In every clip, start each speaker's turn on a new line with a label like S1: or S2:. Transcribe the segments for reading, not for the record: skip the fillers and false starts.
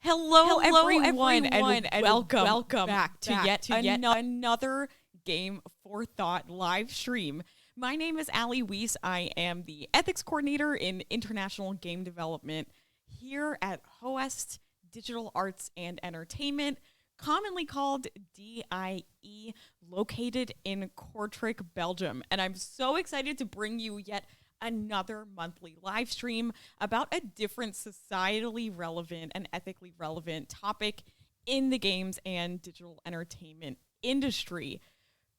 S1: Hello, everyone, and welcome, back to another Game for Thought live stream. My name is Allie Weiss. I am the ethics coordinator in international game development here at Hoest Digital Arts and Entertainment, commonly called DIE, located in Kortrijk, Belgium. And I'm so excited to bring you yet another monthly live stream about a different societally relevant and ethically relevant topic in the games and digital entertainment industry.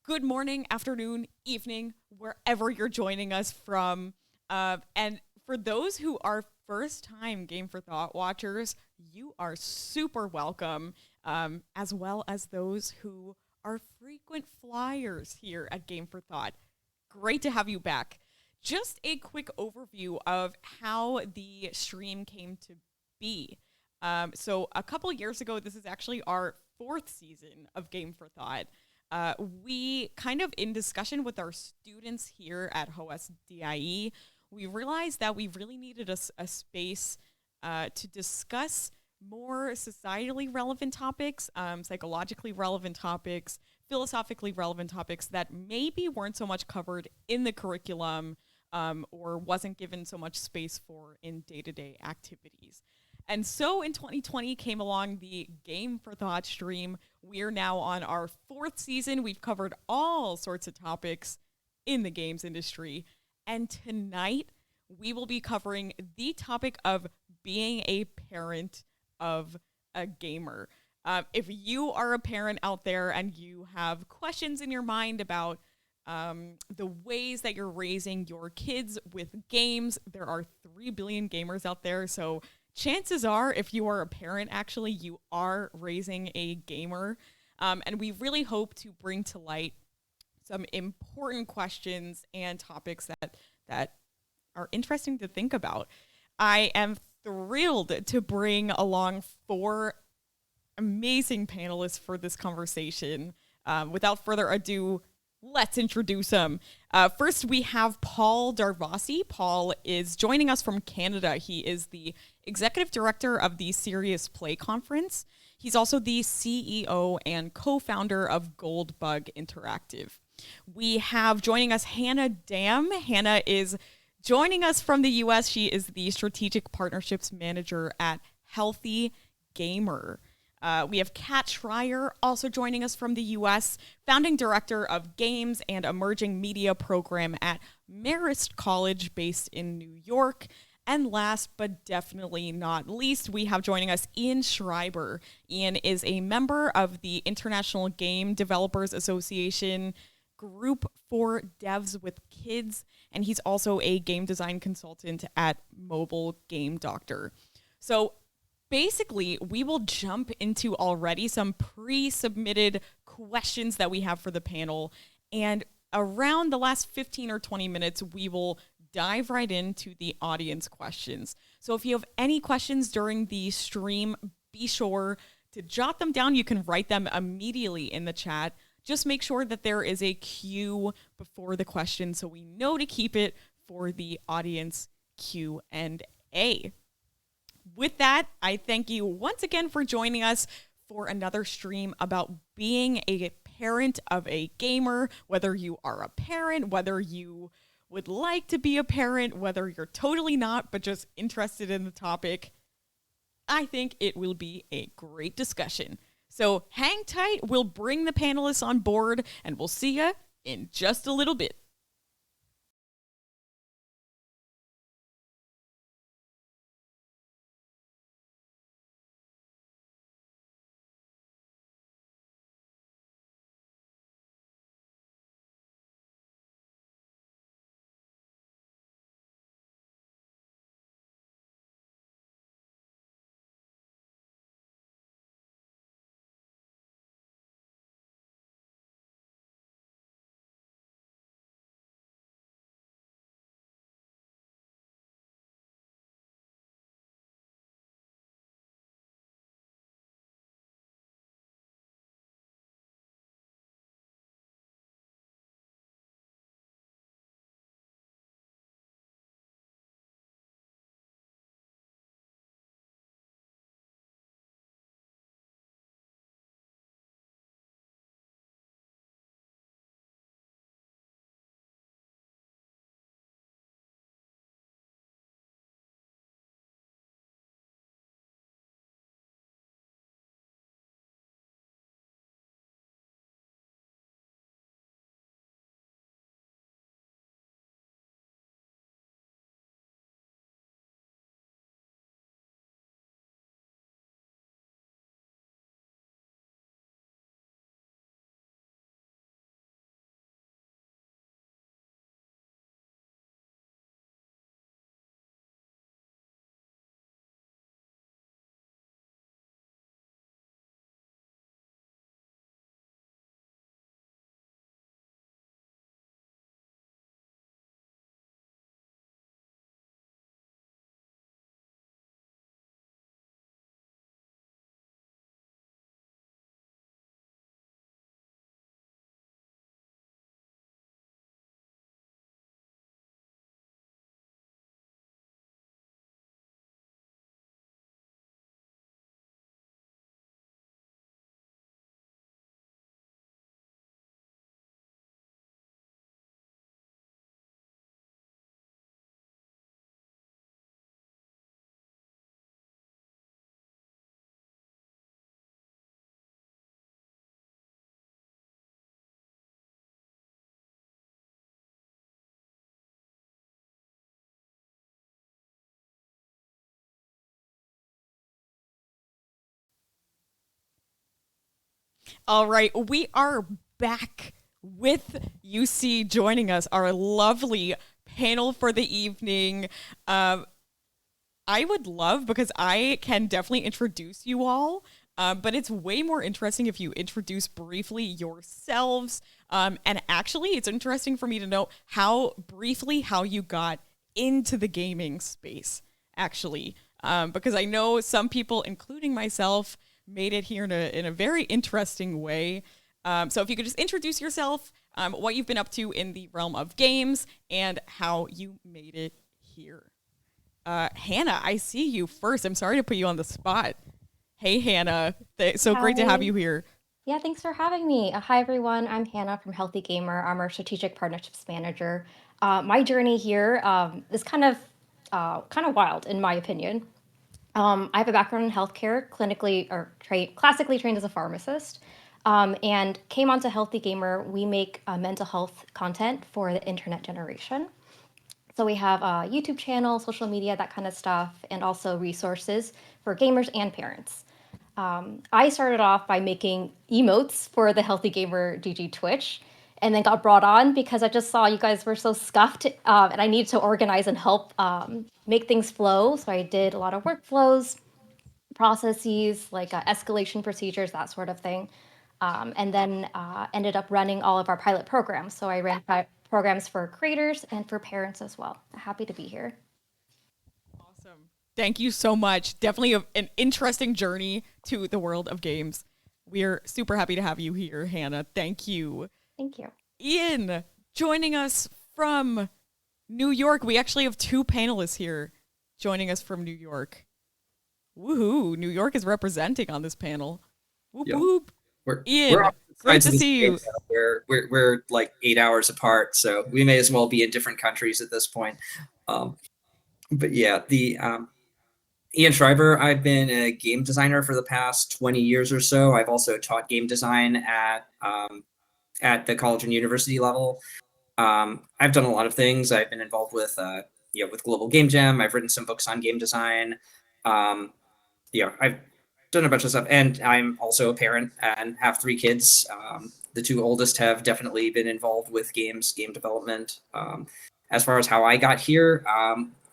S1: Good morning, afternoon, evening, wherever you're joining us from. And for those who are first-time Game for Thought watchers, you are super welcome, as well as those who are frequent flyers here at Game for Thought. Great to have you back. Just a quick overview of how the stream came to be. So a couple years ago, this is actually our 4th season of Game for Thought. We kind of in discussion with our students here at Hoest DIE, we realized that we really needed a space to discuss more societally relevant topics, psychologically relevant topics, philosophically relevant topics that maybe weren't so much covered in the curriculum or wasn't given so much space for in day-to-day activities. And so in 2020 came along the Game for Thought stream. We're now on our 4th season. We've covered all sorts of topics in the games industry. And tonight we will be covering the topic of being a parent of a gamer. If you are a parent out there and you have questions in your mind about the ways that you're raising your kids with games, there are 3 billion gamers out there. So chances are, if you are a parent, actually, you are raising a gamer. And we really hope to bring to light some important questions and topics that are interesting to think about. I am thrilled to bring along 4 amazing panelists for this conversation. Without further ado, let's introduce them. First, we have Paul Darvasi. Paul is joining us from Canada. He is the executive director of the Serious Play Conference. He's also the CEO and co-founder of Goldbug Interactive. We have joining us Hannah Dam. Hannah is joining us from the US. She is the strategic partnerships manager at Healthy Gamer. We have Kat Schrier also joining us from the U.S., founding director of games and emerging media program at Marist College based in New York. And last but definitely not least, we have joining us Janis Schreiber. Ian is a member of the International Game Developers Association group for devs with kids, and he's also a game design consultant at Mobile Game Doctor. So basically, we will jump into already some pre-submitted questions that we have for the panel. And around the last 15 or 20 minutes, we will dive right into the audience questions. So if you have any questions during the stream, be sure to jot them down. You can write them immediately in the chat. Just make sure that there is a cue before the question so we know to keep it for the audience Q&A. With that, I thank you once again for joining us for another stream about being a parent of a gamer, whether you are a parent, whether you would like to be a parent, whether you're totally not, but just interested in the topic. I think it will be a great discussion. So hang tight, we'll bring the panelists on board, and we'll see you in just a little bit. All right, we are back with UC joining us, our lovely panel for the evening. I would love, because I can definitely introduce you all, but it's way more interesting if you introduce briefly yourselves. And actually, it's interesting for me to know how you got into the gaming space, actually. Because I know some people, including myself, made it here in a very interesting way. So if you could just introduce yourself, what you've been up to in the realm of games, and how you made it here. Hannah, I see you first. I'm sorry to put you on the spot. Hey, Hannah. So
S2: Hi.
S1: great to have you here.
S2: Yeah, thanks for having me. Hi, everyone. I'm Hannah from Healthy Gamer. I'm our strategic partnerships manager. My journey here is kind of wild, in my opinion. I have a background in healthcare, classically trained as a pharmacist, and came onto Healthy Gamer. We make mental health content for the internet generation. So we have a YouTube channel, social media, that kind of stuff, and also resources for gamers and parents. I started off by making emotes for the Healthy Gamer GG Twitch, and then got brought on because I just saw you guys were so scuffed, and I needed to organize and help make things flow. So I did a lot of workflows, processes, like escalation procedures, that sort of thing. And then ended up running all of our pilot programs. So I ran programs for creators and for parents as well. Happy to be here.
S1: Awesome. Thank you so much. Definitely an interesting journey to the world of games. We're super happy to have you here, Hannah. Thank you.
S2: Thank you.
S1: Ian, joining us from New York. We actually have two panelists here joining us from New York. Woohoo! New York is representing on this panel. Whoop whoop. Ian, great to see you.
S3: We're like 8 hours apart, so we may as well be in different countries at this point. But yeah, Ian Schreiber. I've been a game designer for the past 20 years or so. I've also taught game design at the college and university level. I've done a lot of things. I've been involved with with Global Game Jam. I've written some books on game design. I've done a bunch of stuff, and I'm also a parent and have 3 kids. The 2 oldest have definitely been involved with game development. As far as how I got here,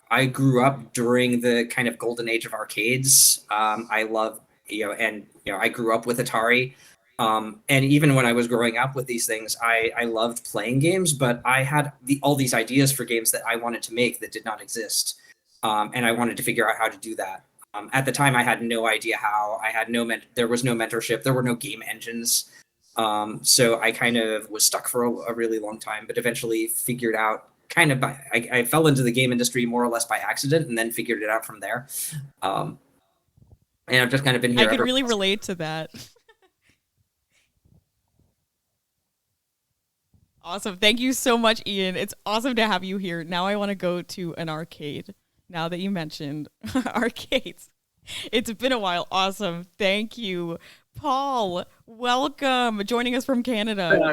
S3: I grew up during the kind of golden age of arcades. I love, I grew up with Atari. And even when I was growing up with these things, I loved playing games, but I had all these ideas for games that I wanted to make that did not exist. And I wanted to figure out how to do that. At the time, I had no idea how. I had there was no mentorship. There were no game engines. So I kind of was stuck for a really long time, but eventually figured out I fell into the game industry more or less by accident, and then figured it out from there. And I've just kind of been here.
S1: I can really relate to that. Awesome. Thank you so much, Ian. It's awesome to have you here. Now I want to go to an arcade. Now that you mentioned arcades. It's been a while. Awesome. Thank you. Paul, welcome. Joining us from Canada.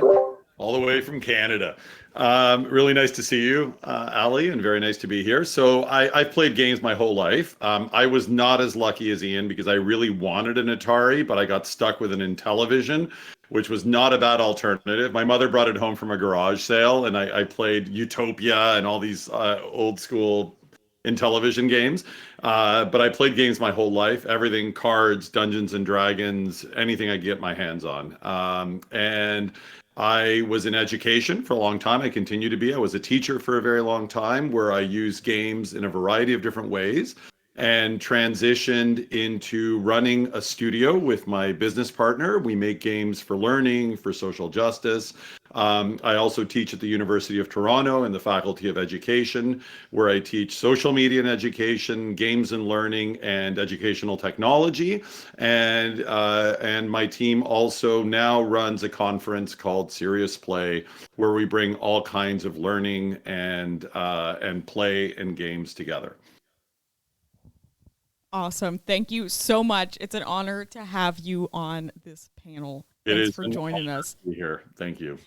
S4: All the way from Canada. Really nice to see you, Ali, and very nice to be here. So I've played games my whole life. I was not as lucky as Ian because I really wanted an Atari, but I got stuck with an Intellivision, which was not a bad alternative. My mother brought it home from a garage sale, and I played Utopia and all these old school Intellivision games. But I played games my whole life, everything, cards, Dungeons and Dragons, anything I could get my hands on. And I was in education for a long time. I continue to be. I was a teacher for a very long time where I used games in a variety of different ways and transitioned into running a studio with my business partner. We make games for learning, for social justice. I also teach at the University of Toronto in the Faculty of Education, where I teach social media and education, games and learning, and educational technology. And my team also now runs a conference called Serious Play, where we bring all kinds of learning and play and games together.
S1: Awesome. Thank you so much. It's an honor to have you on this panel. Thanks for joining us.
S4: To be here. Thank you.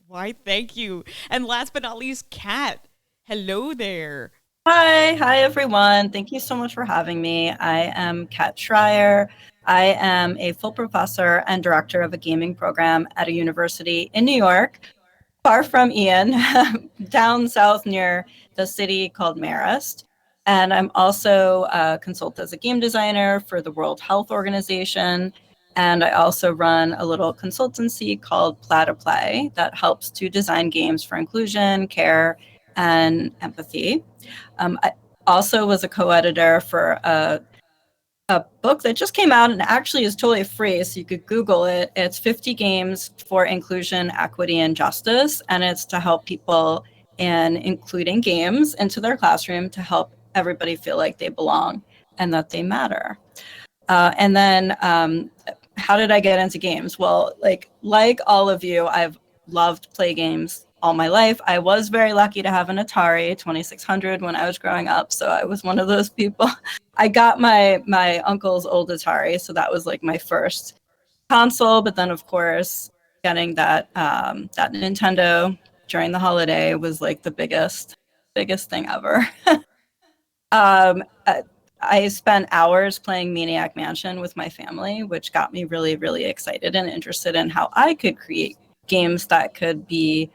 S1: Why, thank you. And last but not least, Kat. Hello there.
S5: Hi everyone. Thank you so much for having me. I am Kat Schrier. I am a full professor and director of a gaming program at a university in New York, far from Ian, down south near the city called Marist. And I'm also a consultant as a game designer for the World Health Organization. And I also run a little consultancy called Plata Play that helps to design games for inclusion, care, and empathy. I also was a co-editor for a book that just came out and actually is totally free, so you could Google it. It's 50 Games for Inclusion, Equity, and Justice, and it's to help people in including games into their classroom to help everybody feel like they belong and that they matter. And then how did I get into games? Well, like all of you, I've loved play games all my life. I was very lucky to have an Atari 2600 when I was growing up, so I was one of those people. I got my uncle's old Atari, so that was like my first console. But then, of course, getting that Nintendo during the holiday was like the biggest thing ever. um, I spent hours playing Maniac Mansion with my family, which got me really, really excited and interested in how I could create games that could be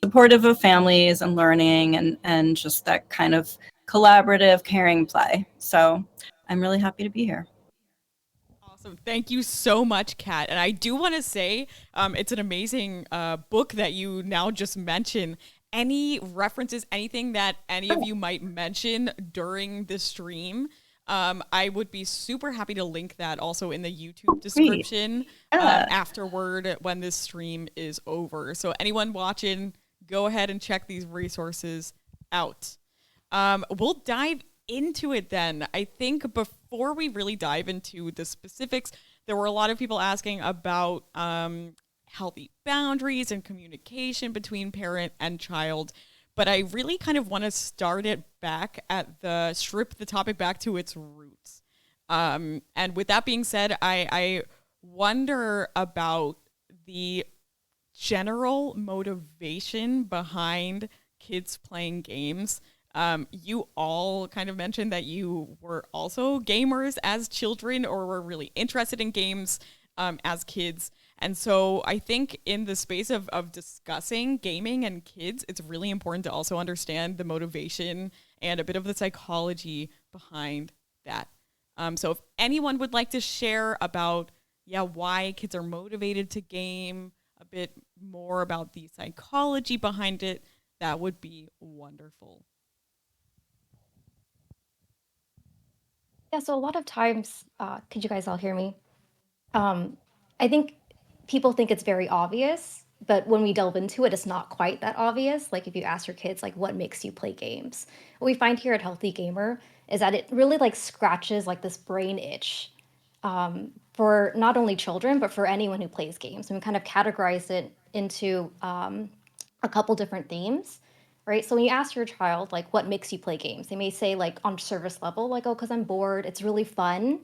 S5: supportive of families and learning and just that kind of collaborative, caring play. So I'm really happy to be here.
S1: Awesome. Thank you so much, Kat. And I do want to say it's an amazing book that you now just mentioned. Any references, anything that any of you might mention during the stream, I would be super happy to link that also in the YouTube description afterward when this stream is over. So anyone watching, go ahead and check these resources out. We'll dive into it then. I think before we really dive into the specifics, there were a lot of people asking about healthy boundaries and communication between parent and child. But I really kind of want to start it back at strip the topic back to its roots. And with that being said, I wonder about the general motivation behind kids playing games. You all kind of mentioned that you were also gamers as children or were really interested in games as kids. And so I think in the space of discussing gaming and kids, it's really important to also understand the motivation and a bit of the psychology behind that. So if anyone would like to share about, why kids are motivated to game, a bit more about the psychology behind it, that would be wonderful.
S2: Yeah, so a lot of times, could you guys all hear me? I think people think it's very obvious, but when we delve into it, it's not quite that obvious. Like if you ask your kids, like, what makes you play games? What we find here at Healthy Gamer is that it really like scratches like this brain itch for not only children, but for anyone who plays games. And we kind of categorize it into a couple different themes, right? So when you ask your child, like, what makes you play games? They may say, like, on service level, like, oh, because I'm bored, it's really fun.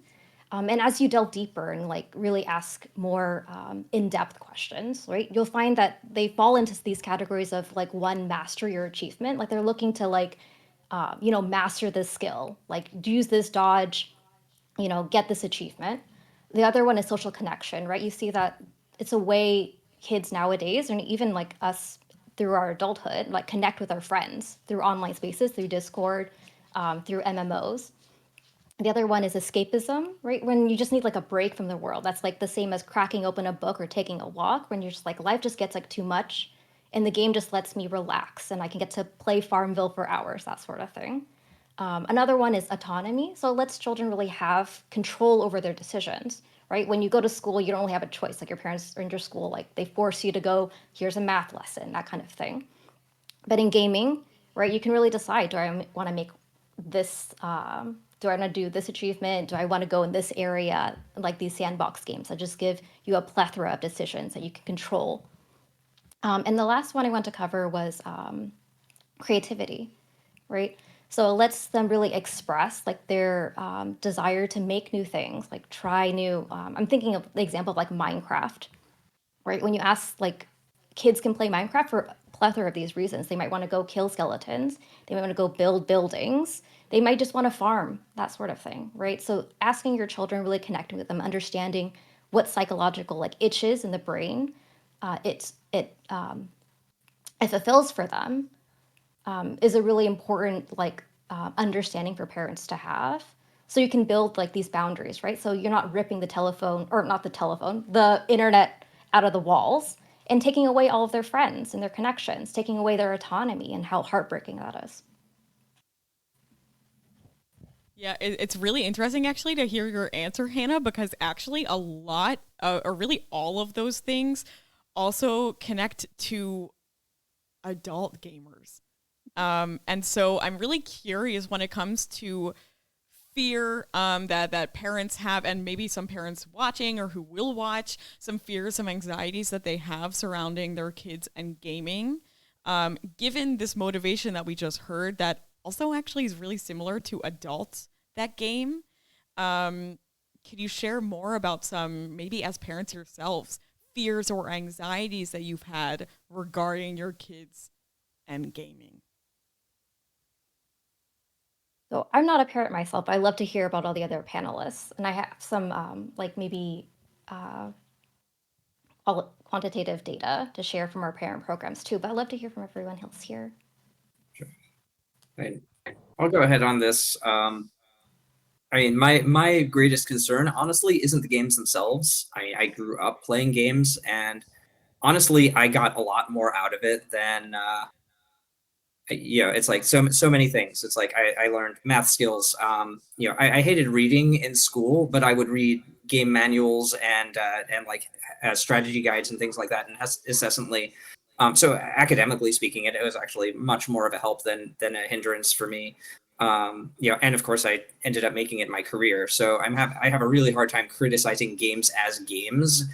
S2: And as you delve deeper and like really ask more in-depth questions, right, you'll find that they fall into these categories of like one, mastery or achievement. Like they're looking to like, master this skill, like use this dodge, get this achievement. The other one is social connection, right? You see that it's a way kids nowadays, and even like us through our adulthood, like connect with our friends through online spaces, through Discord, through MMOs. The other one is escapism, right? When you just need like a break from the world. That's like the same as cracking open a book or taking a walk, when you're just like, life just gets like too much and the game just lets me relax and I can get to play Farmville for hours, that sort of thing. Another one is autonomy. So it lets children really have control over their decisions, right? When you go to school, you don't really have a choice. Like your parents are in your school, like they force you to go, here's a math lesson, that kind of thing. But in gaming, right, you can really decide, do I want to make this, do I want to do this achievement? Do I want to go in this area? Like these sandbox games that just give you a plethora of decisions that you can control. And the last one I want to cover was creativity, right? So it lets them really express like their desire to make new things, like try new. I'm thinking of the example of like Minecraft, right? When you ask like kids can play Minecraft for a plethora of these reasons. They might want to go kill skeletons. They might want to go build buildings. They might just want to farm, that sort of thing, right? So asking your children, really connecting with them, understanding what psychological like itches in the brain it fulfills for them, is a really important like understanding for parents to have. So you can build like these boundaries, right? So you're not ripping the telephone, or not the telephone, the internet out of the walls and taking away all of their friends and their connections, taking away their autonomy, and how heartbreaking that is.
S1: Yeah, it's really interesting actually to hear your answer, Hannah, because actually a lot, or really all of those things also connect to adult gamers. And so I'm really curious when it comes to fear that parents have, and maybe some parents watching or who will watch, some fears, some anxieties that they have surrounding their kids and gaming. Given this motivation that we just heard, that also actually is really similar to adults that game. Could you share more about some, maybe as parents yourselves, fears or anxieties that you've had regarding your kids and gaming?
S2: So I'm not a parent myself, but I love to hear about all the other panelists, and I have some like maybe uh, quantitative data to share from our parent programs too. But I'd love to hear from everyone else here.
S3: Right. I'll go ahead on this. I mean, my greatest concern, honestly, isn't the games themselves. I grew up playing games, and honestly, I got a lot more out of it than it's like so many things. It's like I learned math skills. I hated reading in school, but I would read game manuals and like strategy guides and things like that, and incessantly. So academically speaking, it was actually much more of a help than a hindrance for me. And of course, I ended up making it my career. So I have a really hard time criticizing games as games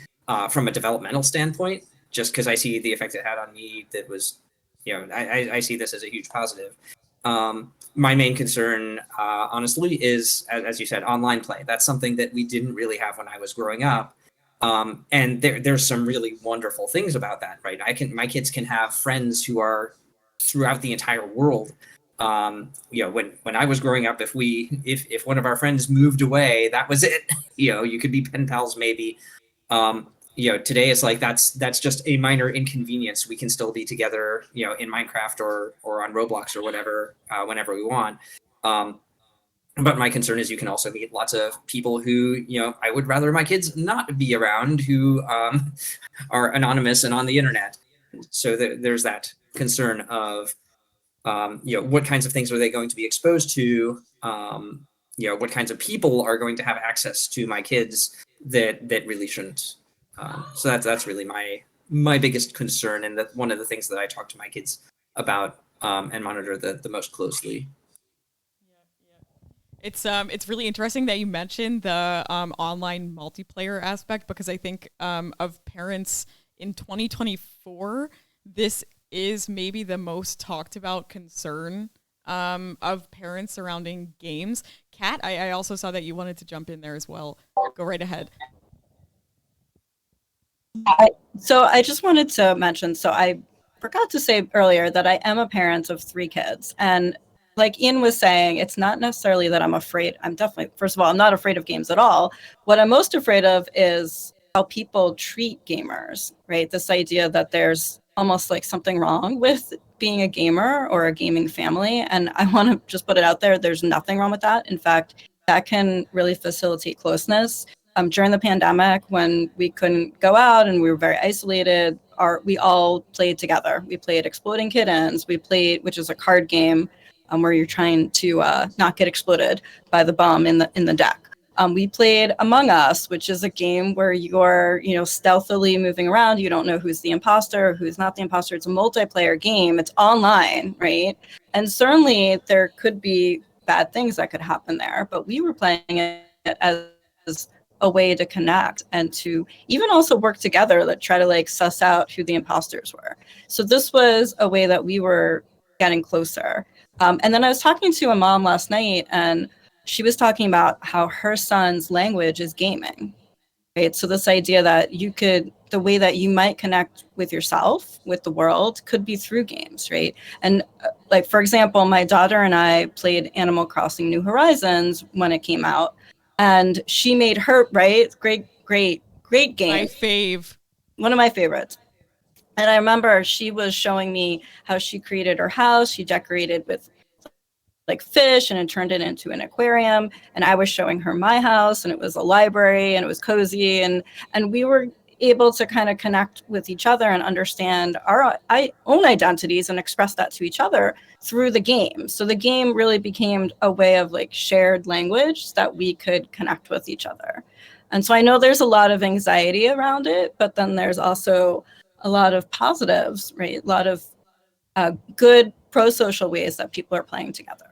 S3: from a developmental standpoint, just because I see the effect it had on me. That was I see this as a huge positive. My main concern, honestly, is, as you said, online play. That's something that we didn't really have when I was growing up. And there's some really wonderful things about that, right? My kids can have friends who are throughout the entire world. When I was growing up, if one of our friends moved away, that was it. You could be pen pals maybe. Today it's like that's just a minor inconvenience. We can still be together, in Minecraft or on Roblox or whatever, whenever we want. But my concern is you can also meet lots of people who, I would rather my kids not be around, who are anonymous and on the internet. So there's that concern of, what kinds of things are they going to be exposed to? What kinds of people are going to have access to my kids that really shouldn't. So that's really my biggest concern, and one of the things that I talk to my kids about and monitor the most closely.
S1: It's really interesting that you mentioned the online multiplayer aspect, because I think of parents in 2024, this is maybe the most talked about concern of parents surrounding games. Kat, I also saw that you wanted to jump in there as well. Go right ahead.
S5: So I just wanted to mention, so I forgot to say earlier that I am a parent of 3 kids. And like Ian was saying, it's not necessarily that I'm afraid. I'm definitely, first of all, I'm not afraid of games at all. What I'm most afraid of is how people treat gamers, right? This idea that there's almost like something wrong with being a gamer or a gaming family. And I want to just put it out there, there's nothing wrong with that. In fact, that can really facilitate closeness. During the pandemic, when we couldn't go out and we were very isolated, we all played together. We played Exploding Kittens. We played, which is a card game where you're trying to not get exploded by the bomb in the deck. We played Among Us, which is a game where you're, stealthily moving around. You don't know who's the imposter, who's not the imposter. It's a multiplayer game. It's online, right? And certainly there could be bad things that could happen there, but we were playing it as a way to connect and to even also work together to try to like suss out who the imposters were. So this was a way that we were getting closer. And then I was talking to a mom last night, and she was talking about how her son's language is gaming, right? So this idea that the way that you might connect with yourself, with the world, could be through games, right? And like, for example, my daughter and I played Animal Crossing New Horizons when it came out, and she made her, right? Great game.
S1: My fave.
S5: One of my favorites. And I remember she was showing me how she created her house. She decorated with like fish and it turned it into an aquarium. And I was showing her my house, and it was a library and it was cozy. And we were able to kind of connect with each other and understand our own identities and express that to each other through the game. So the game really became a way of like shared language that we could connect with each other. And so I know there's a lot of anxiety around it, but then there's also a lot of positives, right? A lot of good pro-social ways that people are playing together.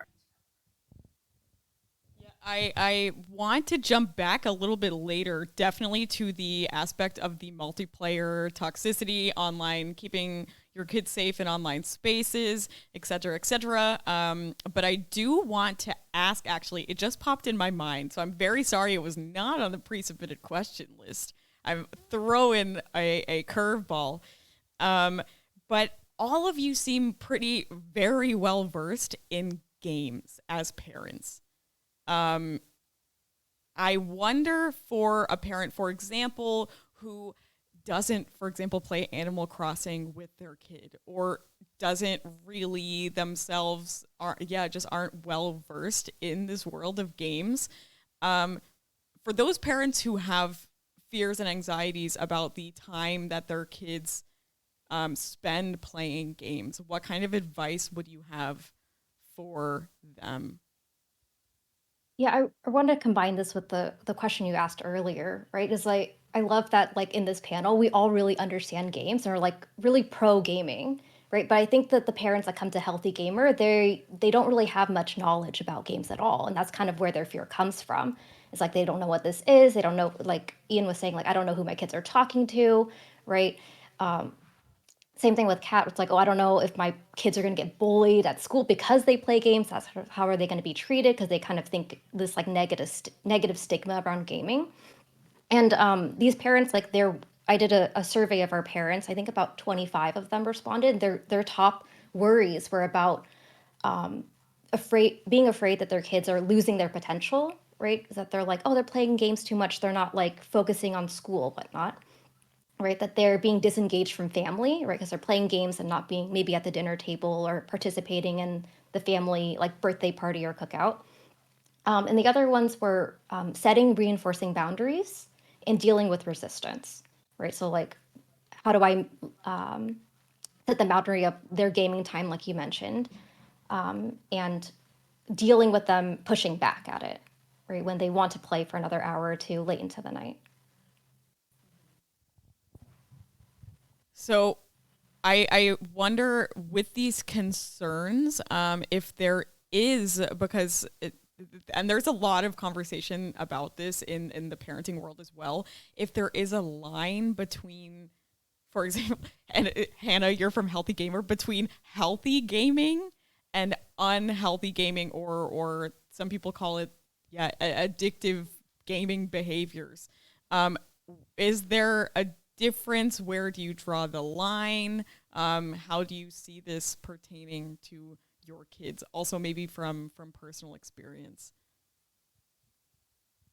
S1: I want to jump back a little bit later, definitely to the aspect of the multiplayer toxicity online, keeping your kids safe in online spaces, et cetera, et cetera. But I do want to ask, actually, it just popped in my mind, so I'm very sorry it was not on the pre-submitted question list. I'm throwing a curveball. But all of you seem very well versed in games as parents. I wonder for a parent, for example, who doesn't, for example, play Animal Crossing with their kid, or doesn't really themselves aren't well versed in this world of games. For those parents who have fears and anxieties about the time that their kids spend playing games, what kind of advice would you have for them?
S2: Yeah, I want to combine this with the question you asked earlier, right? Is like I love that like in this panel we all really understand games and are like really pro gaming, right? But I think that the parents that come to Healthy Gamer, they don't really have much knowledge about games at all, and that's kind of where their fear comes from. It's like they don't know what this is. They don't know, like Ian was saying, like I don't know who my kids are talking to, right? Same thing with Kat. It's like, oh, I don't know if my kids are going to get bullied at school because they play games. That's how are they going to be treated? Because they kind of think this like negative stigma around gaming. And these parents, like I did a survey of our parents. I think about 25 of them responded. Their top worries were about being afraid that their kids are losing their potential, right? That they're like, oh, they're playing games too much. They're not like focusing on school, whatnot, right? That they're being disengaged from family, right? Because they're playing games and not being maybe at the dinner table or participating in the family like birthday party or cookout. And the other ones were setting reinforcing boundaries and dealing with resistance, right? So like, how do I set the boundary of their gaming time, like you mentioned, and dealing with them pushing back at it, right? When they want to play for another hour or two late into the night.
S1: So I wonder with these concerns, if there is, and there's a lot of conversation about this in the parenting world as well, if there is a line between, for example, and Hannah, you're from Healthy Gamer, between healthy gaming and unhealthy gaming, or some people call it, addictive gaming behaviors. Is there a difference? Where do you draw the line? How do you see this pertaining to your kids? Also, maybe from personal experience.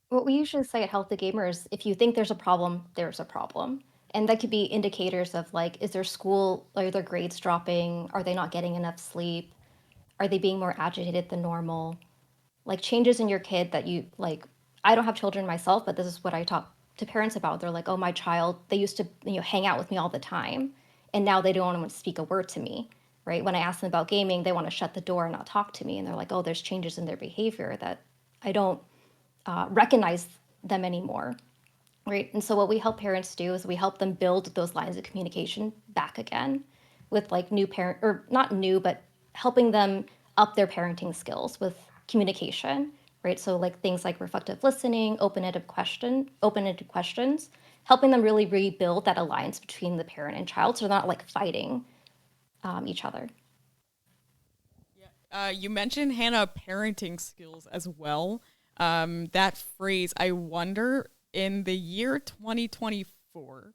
S2: What we usually say at Healthy Gamers, if you think there's a problem, there's a problem. And that could be indicators of like, is their school, are their grades dropping? Are they not getting enough sleep? Are they being more agitated than normal? Like changes in your kid that you like. I don't have children myself, but this is what I talk to parents about. They're like, oh, my child, they used to hang out with me all the time, and now they don't want to speak a word to me, right? When I ask them about gaming, they want to shut the door and not talk to me, and they're like, oh, there's changes in their behavior that I don't recognize them anymore, right? And so what we help parents do is we help them build those lines of communication back again with like new parent, or not new, but helping them up their parenting skills with communication, right? So like things like reflective listening, open-ended questions, helping them really rebuild that alliance between the parent and child, so they're not like fighting each other.
S1: You mentioned, Hannah, parenting skills as well. That phrase, I wonder, in the year 2024,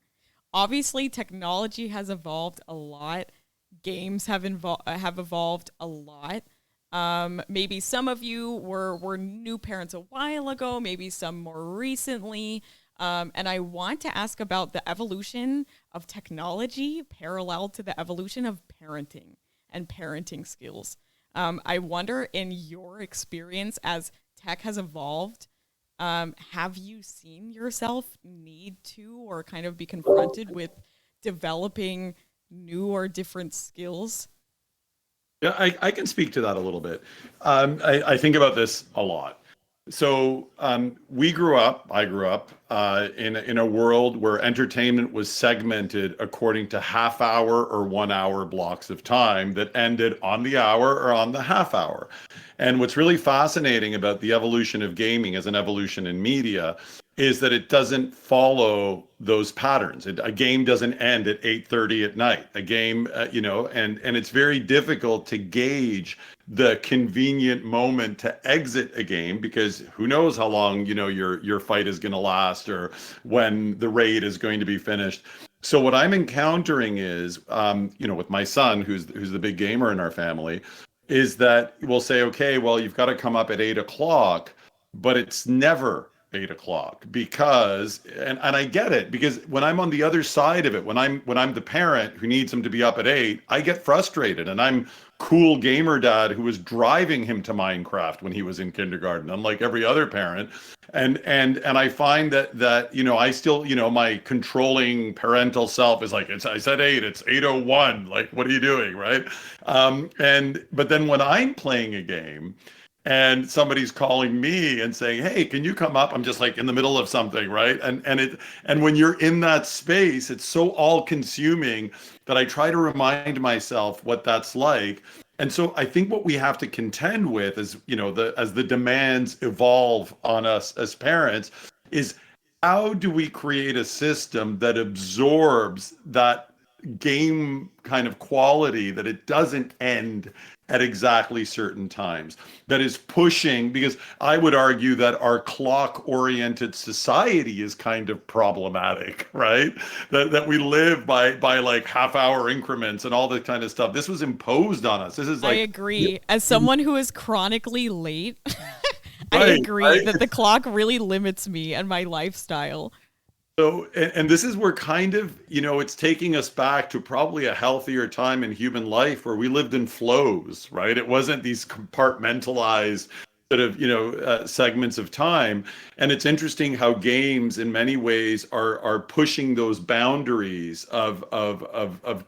S1: obviously technology has evolved a lot. Games have evolved a lot. Maybe some of you were new parents a while ago, maybe some more recently. And I want to ask about the evolution of technology parallel to the evolution of parenting and parenting skills. I wonder, in your experience as tech has evolved, have you seen yourself need to or kind of be confronted with developing new or different skills?
S4: Yeah, I can speak to that a little bit. I think about this a lot. So I grew up in a world where entertainment was segmented according to half hour or 1 hour blocks of time that ended on the hour or on the half hour. And what's really fascinating about the evolution of gaming as an evolution in media is that it doesn't follow those patterns. A game doesn't end at 8:30 at night. A game, and it's very difficult to gauge the convenient moment to exit a game, because who knows how long your fight is going to last, or when the raid is going to be finished. So what I'm encountering is, with my son, who's the big gamer in our family, is that we'll say, okay, well, you've got to come up at 8 o'clock, but it's never 8 o'clock, because and I get it, because when I'm on the other side of it, when I'm the parent who needs him to be up at 8, I get frustrated, and I'm cool gamer dad who was driving him to Minecraft when he was in kindergarten, unlike every other parent. And I find that I still, my controlling parental self is like, I said 8, it's 8:01, like, what are you doing, right? But then when I'm playing a game and somebody's calling me and saying, hey, can you come up, I'm just like in the middle of something, right? And when you're in that space, it's so all consuming that I try to remind myself what that's like. And so I think what we have to contend with is, as the demands evolve on us as parents, is how do we create a system that absorbs that game kind of quality, that it doesn't end at exactly certain times, that is pushing, because I would argue that our clock-oriented society is kind of problematic, right? That we live by like half-hour increments and all that kind of stuff. This was imposed on us. This is like,
S1: I agree. As someone who is chronically late, I
S4: Right,
S1: agree
S4: right?
S1: that the clock really limits me and my lifestyle.
S4: So, and this is where kind of, it's taking us back to probably a healthier time in human life where we lived in flows, right? It wasn't these compartmentalized sort of, segments of time. And it's interesting how games in many ways are pushing those boundaries of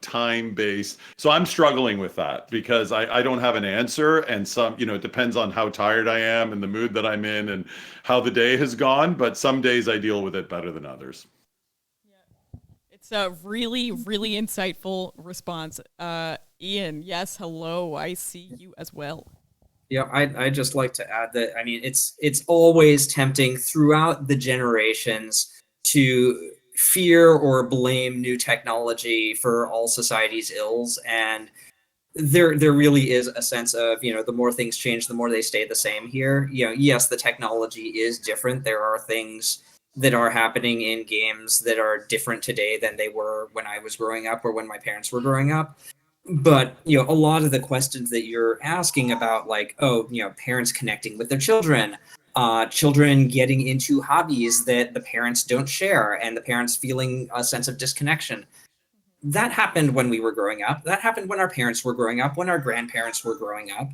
S4: time-based. So I'm struggling with that, because I don't have an answer. And it depends on how tired I am and the mood that I'm in and how the day has gone. But some days I deal with it better than others.
S1: It's a really, really insightful response. Ian, yes, hello. I see you as well.
S3: Yeah, I'd just like to add that, I mean, it's always tempting throughout the generations to fear or blame new technology for all society's ills. And there really is a sense of, the more things change, the more they stay the same here. Yes, the technology is different. There are things that are happening in games that are different today than they were when I was growing up or when my parents were growing up. But a lot of the questions that you're asking about, like, parents connecting with their children, children getting into hobbies that the parents don't share, and the parents feeling a sense of disconnection, that happened when we were growing up. That happened when our parents were growing up, when our grandparents were growing up.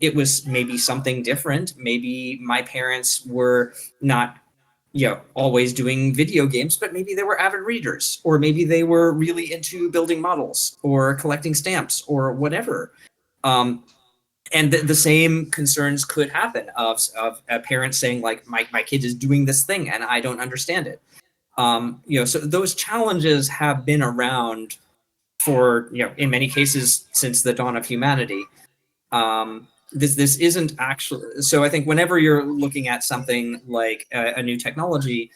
S3: It was maybe something different. Maybe my parents were not always doing video games, but maybe they were avid readers, or maybe they were really into building models or collecting stamps or whatever. And the same concerns could happen of a parent saying, like, my kid is doing this thing and I don't understand it. So those challenges have been around for, in many cases, since the dawn of humanity. This isn't actually, so I think whenever you're looking at something like a new technology,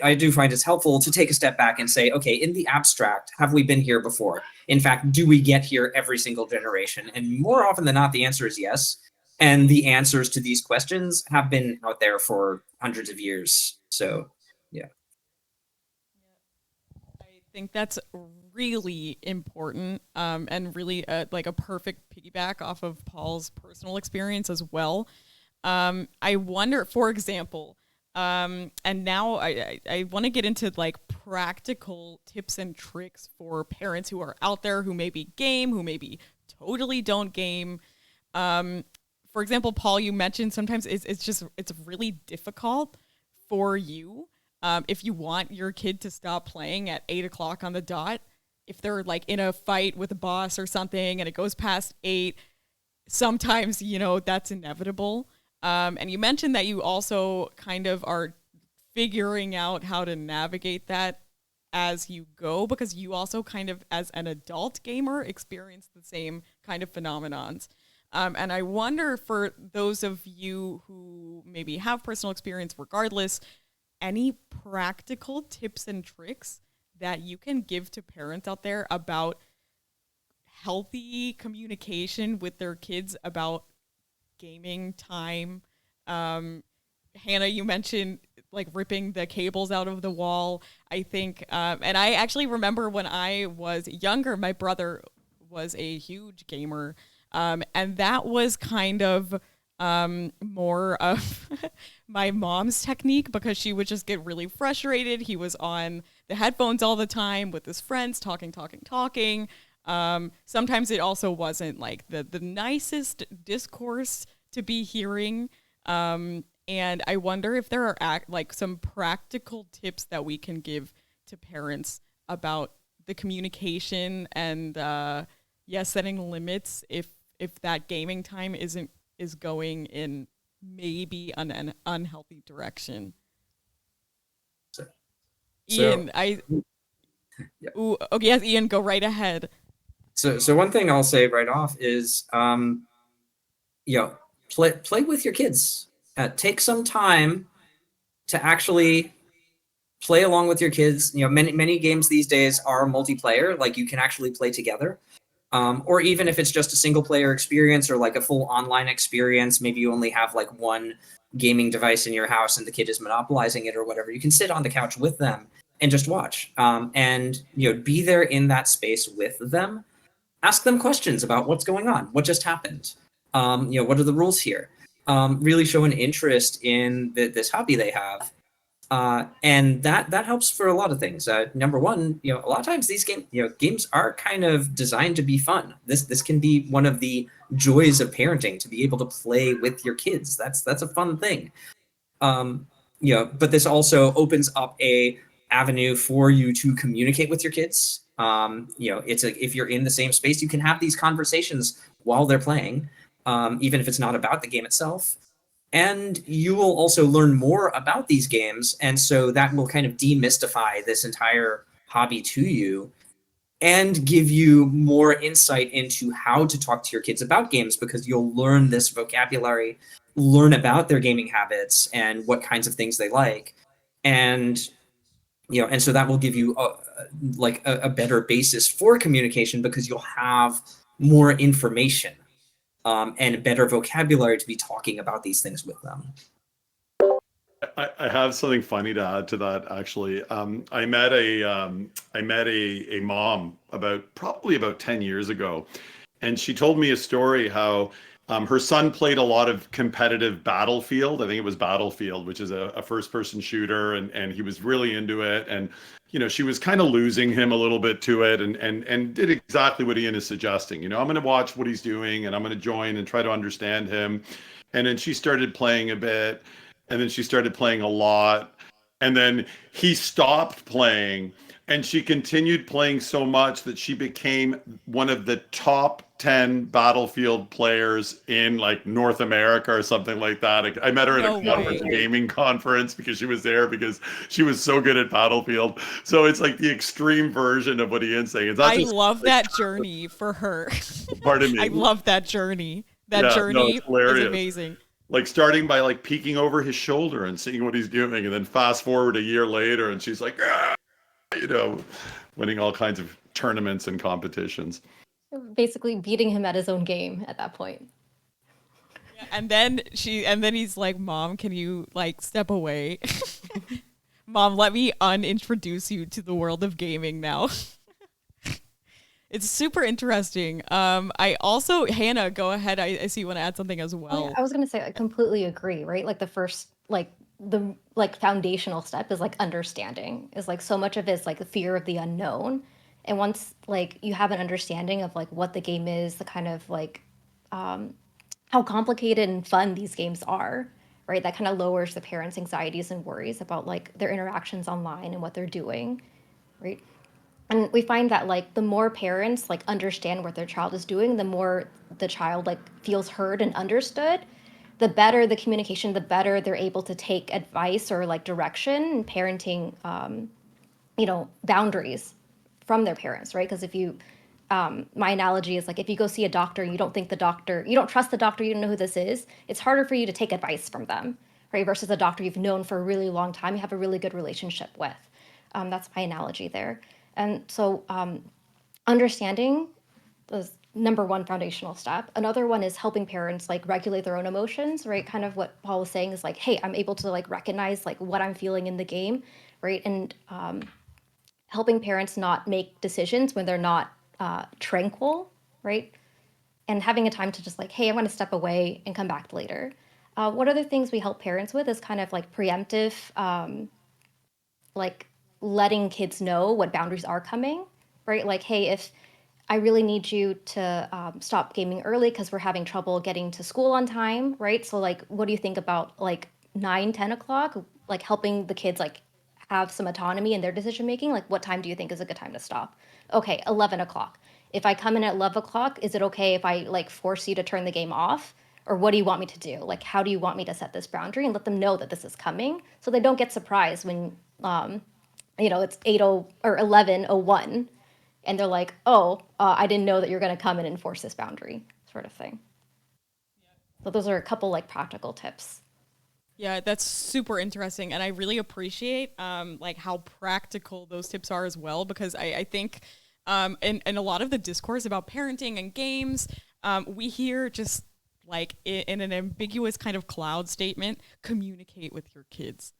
S3: I do find it's helpful to take a step back and say, okay, in the abstract, have we been here before? In fact, do we get here every single generation? And more often than not, the answer is yes. And the answers to these questions have been out there for hundreds of years. So, yeah.
S1: think that's really important, and really like a perfect piggyback off of Paul's personal experience as well. I wonder, for example, and now I want to get into like practical tips and tricks for parents who are out there who maybe game, who maybe totally don't game. For example, Paul, you mentioned sometimes it's really difficult for you, if you want your kid to stop playing at 8 o'clock on the dot, if they're like in a fight with a boss or something and it goes past 8, sometimes, that's inevitable. And you mentioned that you also kind of are figuring out how to navigate that as you go, because you also kind of, as an adult gamer, experience the same kind of phenomenons. And I wonder, for those of you who maybe have personal experience regardless, any practical tips and tricks that you can give to parents out there about healthy communication with their kids about gaming time. Hannah, you mentioned like ripping the cables out of the wall. I think, and I actually remember when I was younger, my brother was a huge gamer. And that was kind of more of my mom's technique, because she would just get really frustrated. He was on the headphones all the time with his friends, talking. Sometimes it also wasn't like the nicest discourse to be hearing. And I wonder if there are like some practical tips that we can give to parents about the communication and setting limits if that gaming time is going in maybe an unhealthy direction. Ian, Ooh, okay, yes, Ian, go right ahead.
S3: So one thing I'll say right off is, play with your kids. Take some time to actually play along with your kids. Many games these days are multiplayer, like you can actually play together. Or even if it's just a single player experience or like a full online experience, maybe you only have like one gaming device in your house and the kid is monopolizing it or whatever. You can sit on the couch with them and just watch, and be there in that space with them. Ask them questions about what's going on, what just happened, what are the rules here. Really show an interest in this hobby they have. And that helps for a lot of things. Number one, a lot of times these games are kind of designed to be fun. This can be one of the joys of parenting, to be able to play with your kids. That's a fun thing. But this also opens up a avenue for you to communicate with your kids. If you're in the same space, you can have these conversations while they're playing, even if it's not about the game itself. And you will also learn more about these games. And so that will kind of demystify this entire hobby to you and give you more insight into how to talk to your kids about games, because you'll learn this vocabulary, learn about their gaming habits and what kinds of things they like. And so that will give you a better basis for communication, because you'll have more information. And better vocabulary to be talking about these things with them.
S4: I have something funny to add to that. Actually, I met a mom probably about 10 years ago, and she told me a story how her son played a lot of competitive Battlefield. I think it was Battlefield, which is a first-person shooter, and he was really into it. And she was kind of losing him a little bit to it, and did exactly what Ian is suggesting. I'm going to watch what he's doing, and I'm going to join and try to understand him. And then she started playing a bit, and then she started playing a lot, and then he stopped playing, and she continued playing so much that she became one of the top 10 Battlefield players in like North America or something like that. I met her at a gaming conference because she was there because she was so good at Battlefield. So it's like the extreme version of what Ian's saying.
S1: I love that journey for her.
S4: Pardon me.
S1: I love that journey. That journey is amazing.
S4: Like starting by like peeking over his shoulder and seeing what he's doing, and then fast forward a year later and she's like, winning all kinds of tournaments and competitions.
S2: Basically beating him at his own game at that point.
S1: Yeah, and then he's like, "Mom, can you like step away?" Mom, let me unintroduce you to the world of gaming now. It's super interesting. I also, Hannah, go ahead. I see you want to add something as well.
S2: I was gonna say I completely agree, right? Like the first, like the like foundational step is like understanding. Is like so much of it is like the fear of the unknown. And once like you have an understanding of like what the game is, the kind of like how complicated and fun these games are, right? That kind of lowers the parents' anxieties and worries about like their interactions online and what they're doing, right? And we find that like the more parents like understand what their child is doing, the more the child like feels heard and understood, the better the communication, the better they're able to take advice or like direction and parenting boundaries from their parents, right? Because if you my analogy is like if you go see a doctor and you don't think the doctor, you don't trust the doctor, you don't know who this is, it's harder for you to take advice from them, right? Versus a doctor you've known for a really long time, you have a really good relationship with. That's my analogy there. And so understanding is number one foundational step. Another one is helping parents like regulate their own emotions, right? Kind of what Paul was saying is like, hey, I'm able to like recognize like what I'm feeling in the game, right? And helping parents not make decisions when they're not tranquil, right? And having a time to just like, hey, I want to step away and come back later. What other things we help parents with is kind of like preemptive, like letting kids know what boundaries are coming, right? Like, hey, if I really need you to stop gaming early because we're having trouble getting to school on time, right? So like, what do you think about like 9, 10 o'clock, like helping the kids like have some autonomy in their decision making? Like, what time do you think is a good time to stop? Okay, 11 o'clock. If I come in at 11 o'clock, is it okay if I like force you to turn the game off? Or what do you want me to do? Like, how do you want me to set this boundary and let them know that this is coming so they don't get surprised when it's 8:0 or 11:01 and they're like, oh, I didn't know that you're going to come in and enforce this boundary, sort of thing. So those are a couple like practical tips.
S1: Yeah, that's super interesting, and I really appreciate like how practical those tips are as well, because I think in a lot of the discourse about parenting and games, we hear just like in an ambiguous kind of cloud statement, communicate with your kids.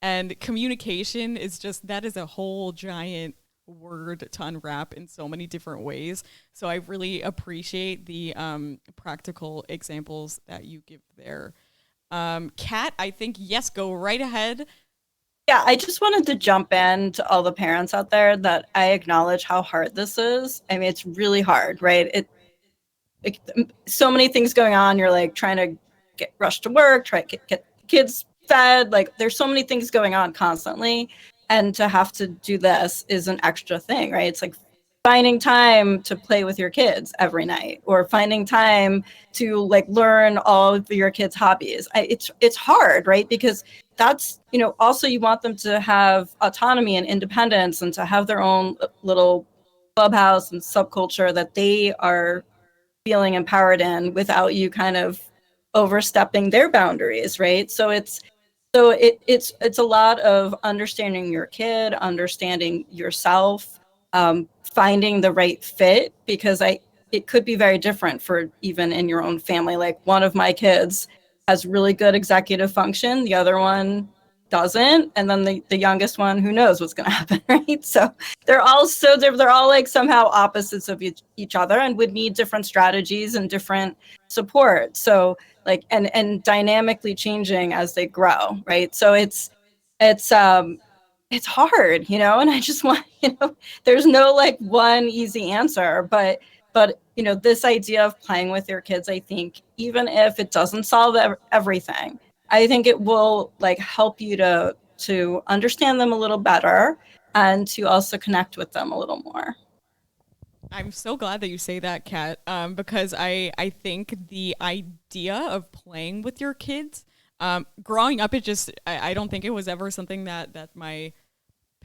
S1: And communication is just, that is a whole giant word to unwrap in so many different ways. So I really appreciate the practical examples that you give there. Kat, I think, yes, go right ahead.
S5: Yeah, I just wanted to jump in to all the parents out there that I acknowledge how hard this is. I mean, it's really hard, right? It so many things going on. You're like trying to get rushed to work, try to get kids fed. Like there's so many things going on constantly. And to have to do this is an extra thing, right? It's like finding time to play with your kids every night, or finding time to like learn all of your kids' hobbies. It's hard, right? Because that's, also you want them to have autonomy and independence and to have their own little clubhouse and subculture that they are feeling empowered in without you kind of overstepping their boundaries, right? So it's a lot of understanding your kid, understanding yourself, finding the right fit, because it could be very different for even in your own family. Like one of my kids has really good executive function, the other one doesn't, and then the youngest one, who knows what's going to happen, right? So they're all they're all like somehow opposites of each other and would need different strategies and different support. So like and dynamically changing as they grow, right? So it's hard, and I just want, there's no like one easy answer, but this idea of playing with your kids, I think even if it doesn't solve everything, I think it will like help you to understand them a little better and to also connect with them a little more.
S1: I'm so glad that you say that, Kat, because I think the idea of playing with your kids, growing up, I don't think it was ever something that my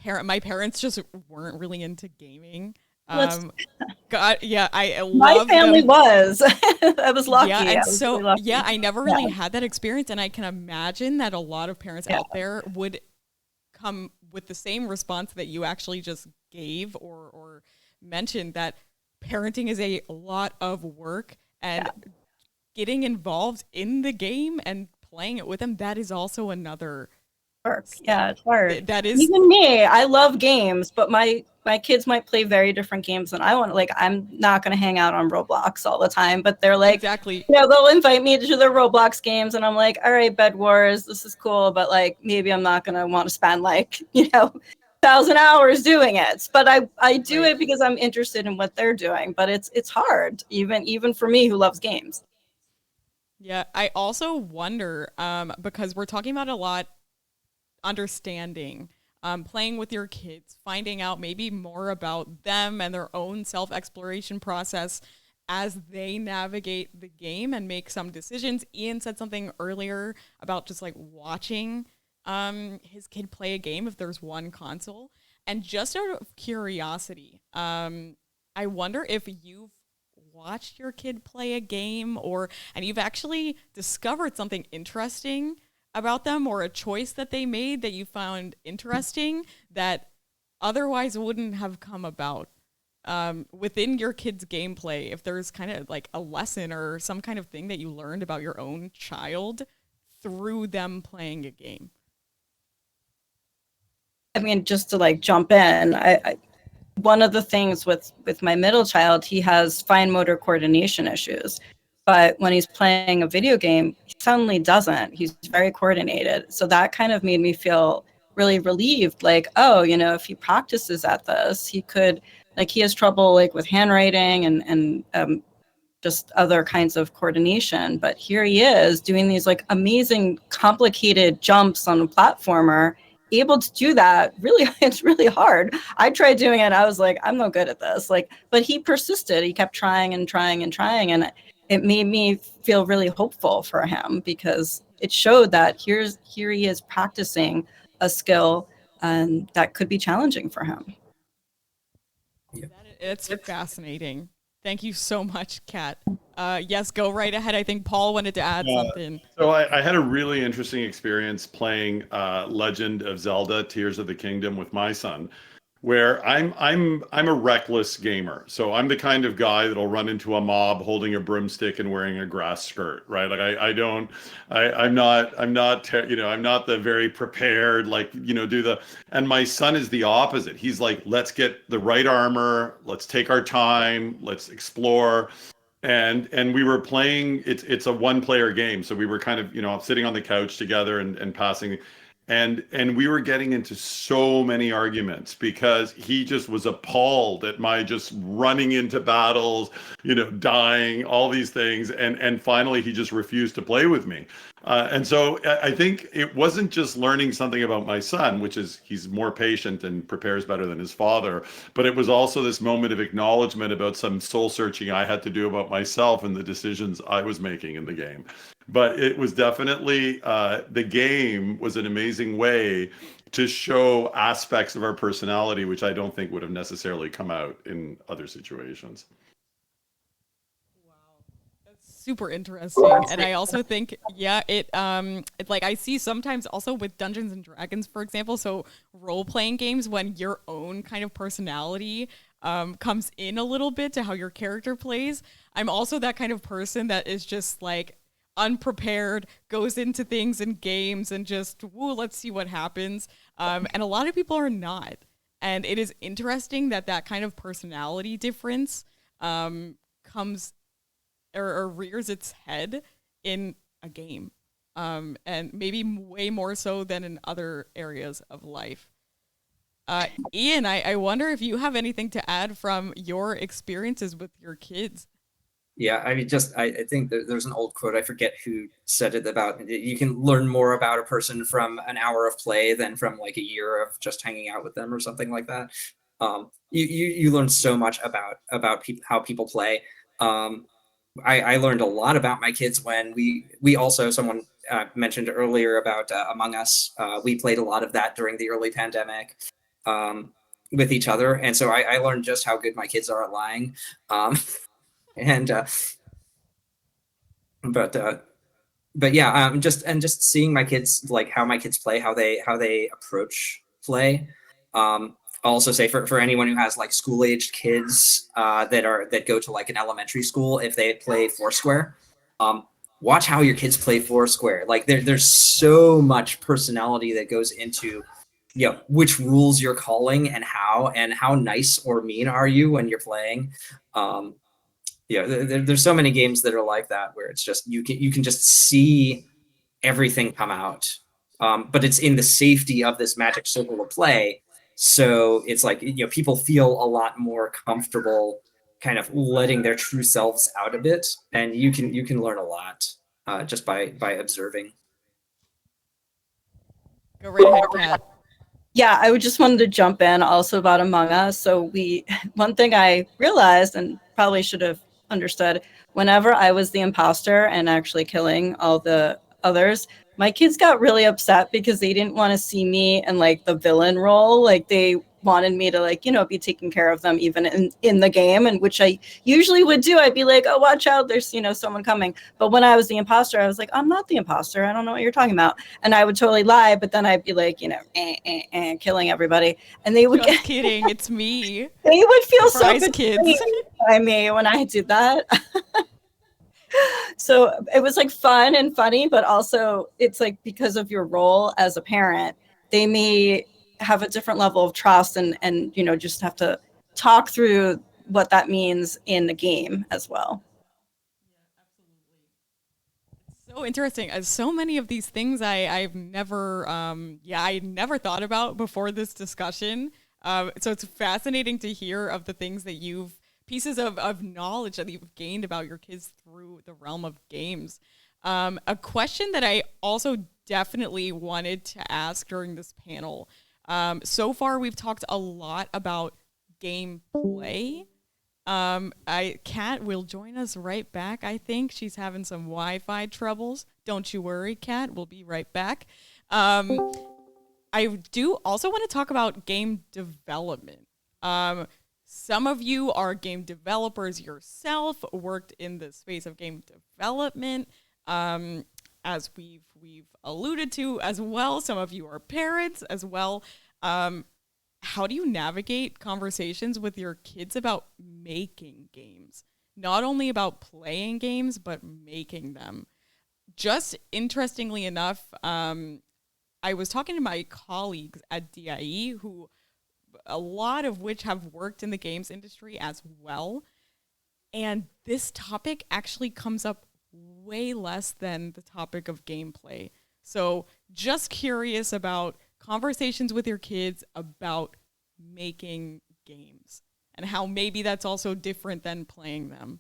S1: parents just weren't really into gaming. God, yeah, I love
S5: my family
S1: them.
S5: Was. I was lucky.
S1: Yeah, and so
S5: really lucky.
S1: I never really had that experience, and I can imagine that a lot of parents out there would come with the same response that you actually just gave or mentioned, that parenting is a lot of work, and getting involved in the game and playing it with them, that is also another
S5: work. Yeah, it's hard.
S1: That is
S5: even me. I love games, but my kids might play very different games than I want. Like, I'm not going to hang out on Roblox all the time, but they're like,
S1: exactly.
S5: they'll invite me to their Roblox games, and I'm like, all right, Bed Wars, this is cool, but like maybe I'm not going to want to spend like 1,000 hours doing it. But I do it because I'm interested in what they're doing. But it's hard, even for me who loves games.
S1: Yeah, I also wonder, because we're talking about a lot, understanding, playing with your kids, finding out maybe more about them and their own self-exploration process as they navigate the game and make some decisions. Ian said something earlier about just like watching his kid play a game if there's one console. And just out of curiosity, I wonder if you've watched your kid play a game and you've actually discovered something interesting about them or a choice that they made that you found interesting that otherwise wouldn't have come about within your kid's gameplay. If there's kind of like a lesson or some kind of thing that you learned about your own child through them playing a game.
S5: I mean, just to like jump in, I one of the things with my middle child, he has fine motor coordination issues. But when he's playing a video game, he suddenly doesn't. He's very coordinated. So that kind of made me feel really relieved. Like, oh, if he practices at this, he could, like, he has trouble like with handwriting and just other kinds of coordination. But here he is doing these like amazing, complicated jumps on a platformer, able to do that. Really, it's really hard. I tried doing it. I was like, I'm no good at this. Like, but he persisted. He kept trying and trying and trying. And it made me feel really hopeful for him because it showed that here he is practicing a skill that could be challenging for him.
S1: Yeah. It's fascinating. Thank you so much, Kat. Yes, go right ahead. I think Paul wanted to add something.
S4: So I had a really interesting experience playing Legend of Zelda: Tears of the Kingdom with my son, where I'm a reckless gamer. So I'm the kind of guy that'll run into a mob holding a broomstick and wearing a grass skirt, right? Like I'm not the very prepared, like, and my son is the opposite. He's like, let's get the right armor, let's take our time, let's explore. And we were playing, it's a one-player game. So we were kind of, sitting on the couch together and passing. And we were getting into so many arguments because he just was appalled at my just running into battles, dying, all these things. And finally, he just refused to play with me. And so I think it wasn't just learning something about my son, which is he's more patient and prepares better than his father, but it was also this moment of acknowledgement about some soul searching I had to do about myself and the decisions I was making in the game. But it was definitely, the game was an amazing way to show aspects of our personality, which I don't think would have necessarily come out in other situations.
S1: Super interesting. And I also think, it's like I see sometimes also with Dungeons and Dragons, for example, so role-playing games, when your own kind of personality comes in a little bit to how your character plays. I'm also that kind of person that is just like unprepared, goes into things in games and just, let's see what happens. And a lot of people are not. And it is interesting that kind of personality difference comes or rears its head in a game, and maybe way more so than in other areas of life. Ian, I wonder if you have anything to add from your experiences with your kids.
S3: Yeah, I mean, I think there's an old quote, I forget who said it, about you can learn more about a person from an hour of play than from like a year of just hanging out with them or something like that. You learn so much about how people play. I learned a lot about my kids when we also, someone mentioned earlier about Among Us. We played a lot of that during the early pandemic with each other. And so I learned just how good my kids are at lying. But yeah, just seeing my kids, like how my kids play, how they approach play. I'll also say for anyone who has like school-aged kids that go to like an elementary school, if they play Foursquare, watch how your kids play Foursquare. Like there's so much personality that goes into, you know, which rules you're calling and how nice or mean are you when you're playing. Yeah, there's so many games that are like that where it's just you can just see everything come out, but it's in the safety of this magic circle of play. So it's like, you know, people feel a lot more comfortable kind of letting their true selves out a bit, and you can learn a lot just by observing.
S1: Go right ahead, Kat.
S5: Yeah, I would just wanted to jump in also about Among Us. So one thing I realized and probably should have understood, whenever I was the imposter and actually killing all the others, my kids got really upset because they didn't want to see me in like the villain role. Like they wanted me to like, you know, be taking care of them even in the game, and which I usually would do. I'd be like, oh, watch out, there's, you know, someone coming. But when I was the imposter, I was like, I'm not the imposter. I don't know what you're talking about. And I would totally lie, but then I'd be like, you know, killing everybody. And they would
S1: Just kidding, it's me.
S5: They would feel
S1: Surprise,
S5: so
S1: kids.
S5: by me when I did that. So it was like fun and funny, but also it's like because of your role as a parent, they may have a different level of trust and you know, just have to talk through what that means in the game as well.
S1: So interesting. So many of these things I've never, I never thought about before this discussion. So it's fascinating to hear of the things that pieces of knowledge that you've gained about your kids through the realm of games. A question that I also definitely wanted to ask during this panel. So far, we've talked a lot about gameplay. Kat will join us right back. I think she's having some Wi-Fi troubles. Don't you worry, Kat. We'll be right back. I do also want to talk about game development. Some of you are game developers yourself, worked in the space of game development, as we've alluded to as well. Some of you are parents as well. How do you navigate conversations with your kids about making games? Not only about playing games, but making them. Just interestingly enough, I was talking to my colleagues at DIE, who a lot of which have worked in the games industry as well. And this topic actually comes up way less than the topic of gameplay. So just curious about conversations with your kids about making games and how maybe that's also different than playing them.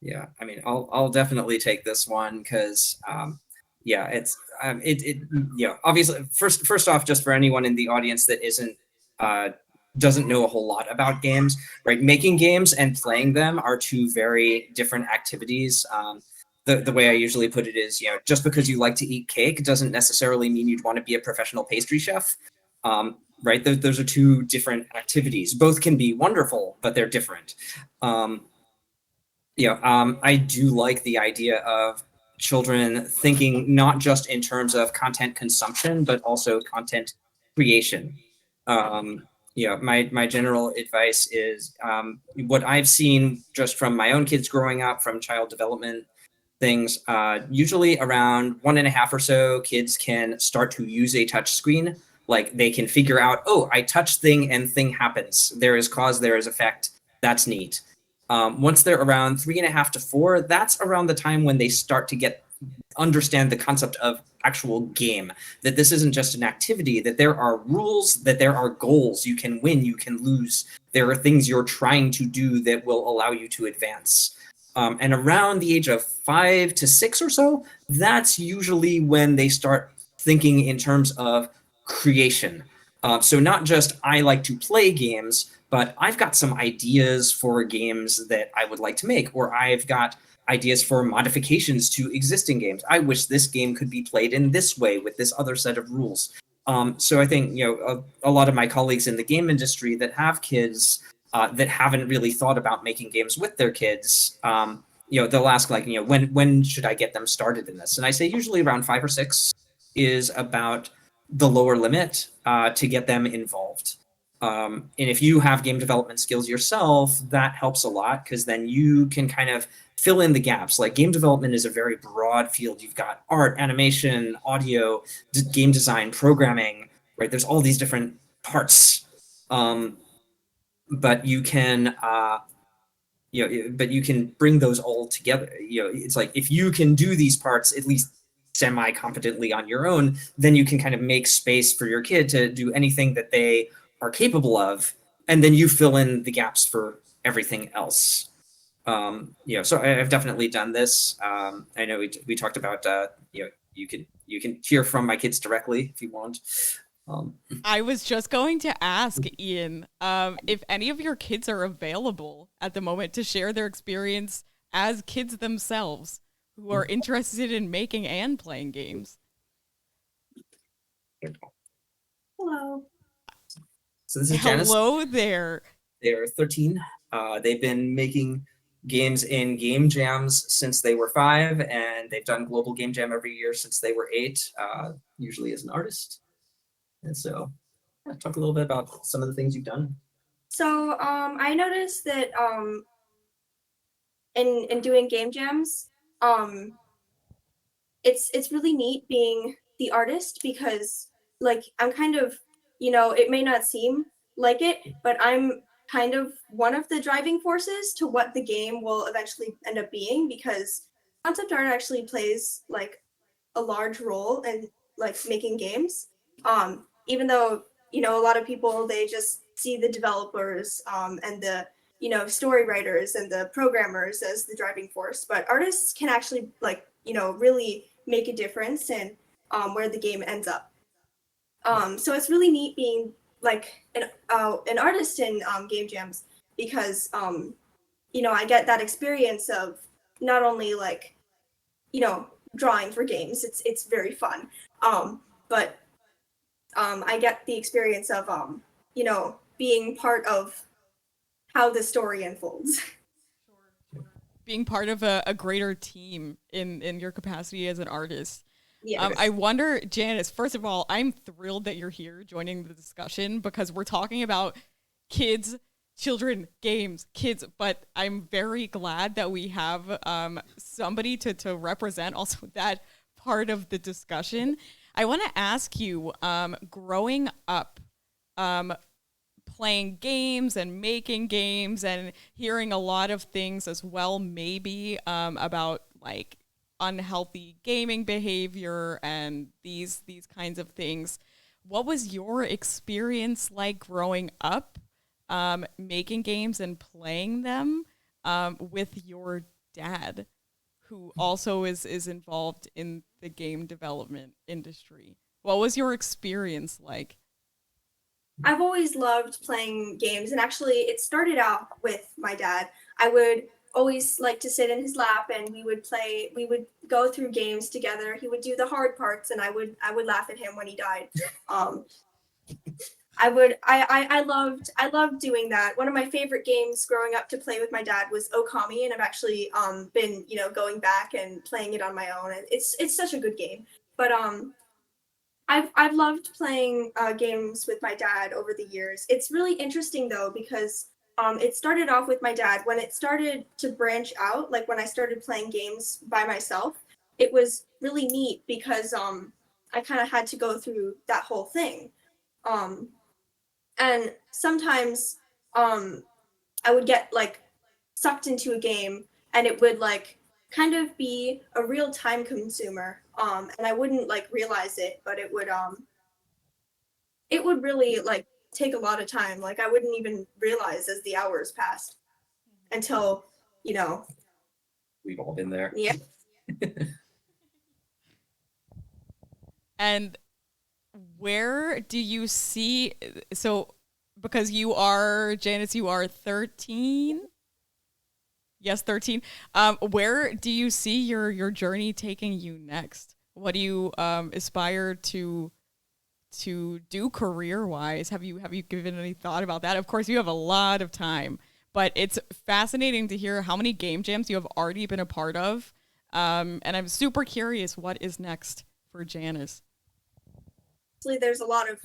S3: Yeah, I mean, I'll definitely take this one because it's obviously first off, just for anyone in the audience that doesn't know a whole lot about games, right? Making games and playing them are two very different activities. The way I usually put it is, you know, just because you like to eat cake doesn't necessarily mean you'd want to be a professional pastry chef. Right? Those are two different activities. Both can be wonderful, but they're different. I do like the idea of children thinking not just in terms of content consumption, but also content creation. My general advice is what I've seen just from my own kids growing up, from child development things, usually around 1.5 or so, kids can start to use a touch screen. Like they can figure out, oh, I touch thing and thing happens. There is cause, there is effect. That's neat. Once they're around 3.5 to 4, that's around the time when they start to understand the concept of actual game, that this isn't just an activity, that there are rules, that there are goals. You can win, you can lose. There are things you're trying to do that will allow you to advance. And around the age of 5 to 6 or so, that's usually when they start thinking in terms of creation. So not just I like to play games, but I've got some ideas for games that I would like to make, or I've got ideas for modifications to existing games. I wish this game could be played in this way with this other set of rules. So I think, a lot of my colleagues in the game industry that have kids that haven't really thought about making games with their kids, they'll ask like, when should I get them started in this? And I say usually around 5 or 6 is about the lower limit to get them involved. And if you have game development skills yourself, that helps a lot because then you can kind of fill in the gaps. Like game development is a very broad field. You've got art, animation, audio, game design, programming, right? There's all these different parts. But you can but you can bring those all together. It's like if you can do these parts at least semi-competently on your own, then you can kind of make space for your kid to do anything that they are capable of, and then you fill in the gaps for everything else. So I've definitely done this. I know we talked about you can hear from my kids directly if you want.
S1: I was just going to ask Ian if any of your kids are available at the moment to share their experience as kids themselves who are interested in making and playing games.
S2: Hello.
S3: So this is Janis.
S1: Hello there.
S3: They're 13. They've been making games in game jams since they were 5, and they've done global game jam every year since they were 8, usually as an artist. And so talk a little bit about some of the things you've done.
S6: So I noticed that in doing game jams, it's really neat being the artist because like I'm kind of, it may not seem like it, but I'm kind of one of the driving forces to what the game will eventually end up being, because concept art actually plays like a large role in like making games. Even though, a lot of people, they just see the developers and the, story writers and the programmers as the driving force, but artists can actually like, really make a difference in where the game ends up. So it's really neat being like an artist in game jams because, I get that experience of not only like, drawing for games, it's very fun, but I get the experience of, being part of how the story unfolds.
S1: Being part of a greater team in your capacity as an artist.
S6: Yeah.
S1: I wonder, Janis, first of all, I'm thrilled that you're here joining the discussion because we're talking about kids, children, games, kids, but I'm very glad that we have somebody to represent also that part of the discussion. I want to ask you, growing up, playing games and making games and hearing a lot of things as well, maybe about like unhealthy gaming behavior and these kinds of things. What was your experience like growing up, making games and playing them with your dad, who also is involved in the game development industry? What was your experience like?
S6: I've always loved playing games, and actually it started out with my dad. I would always like to sit in his lap and we would go through games together. He would do the hard parts and I would laugh at him when he died. I loved doing that. One of my favorite games growing up to play with my dad was Okami, and I've actually been going back and playing it on my own. And it's such a good game. But I've loved playing games with my dad over the years. It's really interesting though because it started off with my dad. When it started to branch out, like when I started playing games by myself, it was really neat because I kind of had to go through that whole thing. And sometimes I would get like sucked into a game and it would like kind of be a real time consumer. And I wouldn't like realize it, but it would really like take a lot of time. Like I wouldn't even realize as the hours passed until,
S3: We've all been there.
S6: Yeah.
S1: And where do you see, so because you are, Janis, you are 13? Yes, 13. Where do you see your journey taking you next? What do you aspire to do career-wise? Have you given any thought about that? Of course, you have a lot of time, but it's fascinating to hear how many game jams you have already been a part of. And I'm super curious what is next for Janis.
S6: There's a lot of,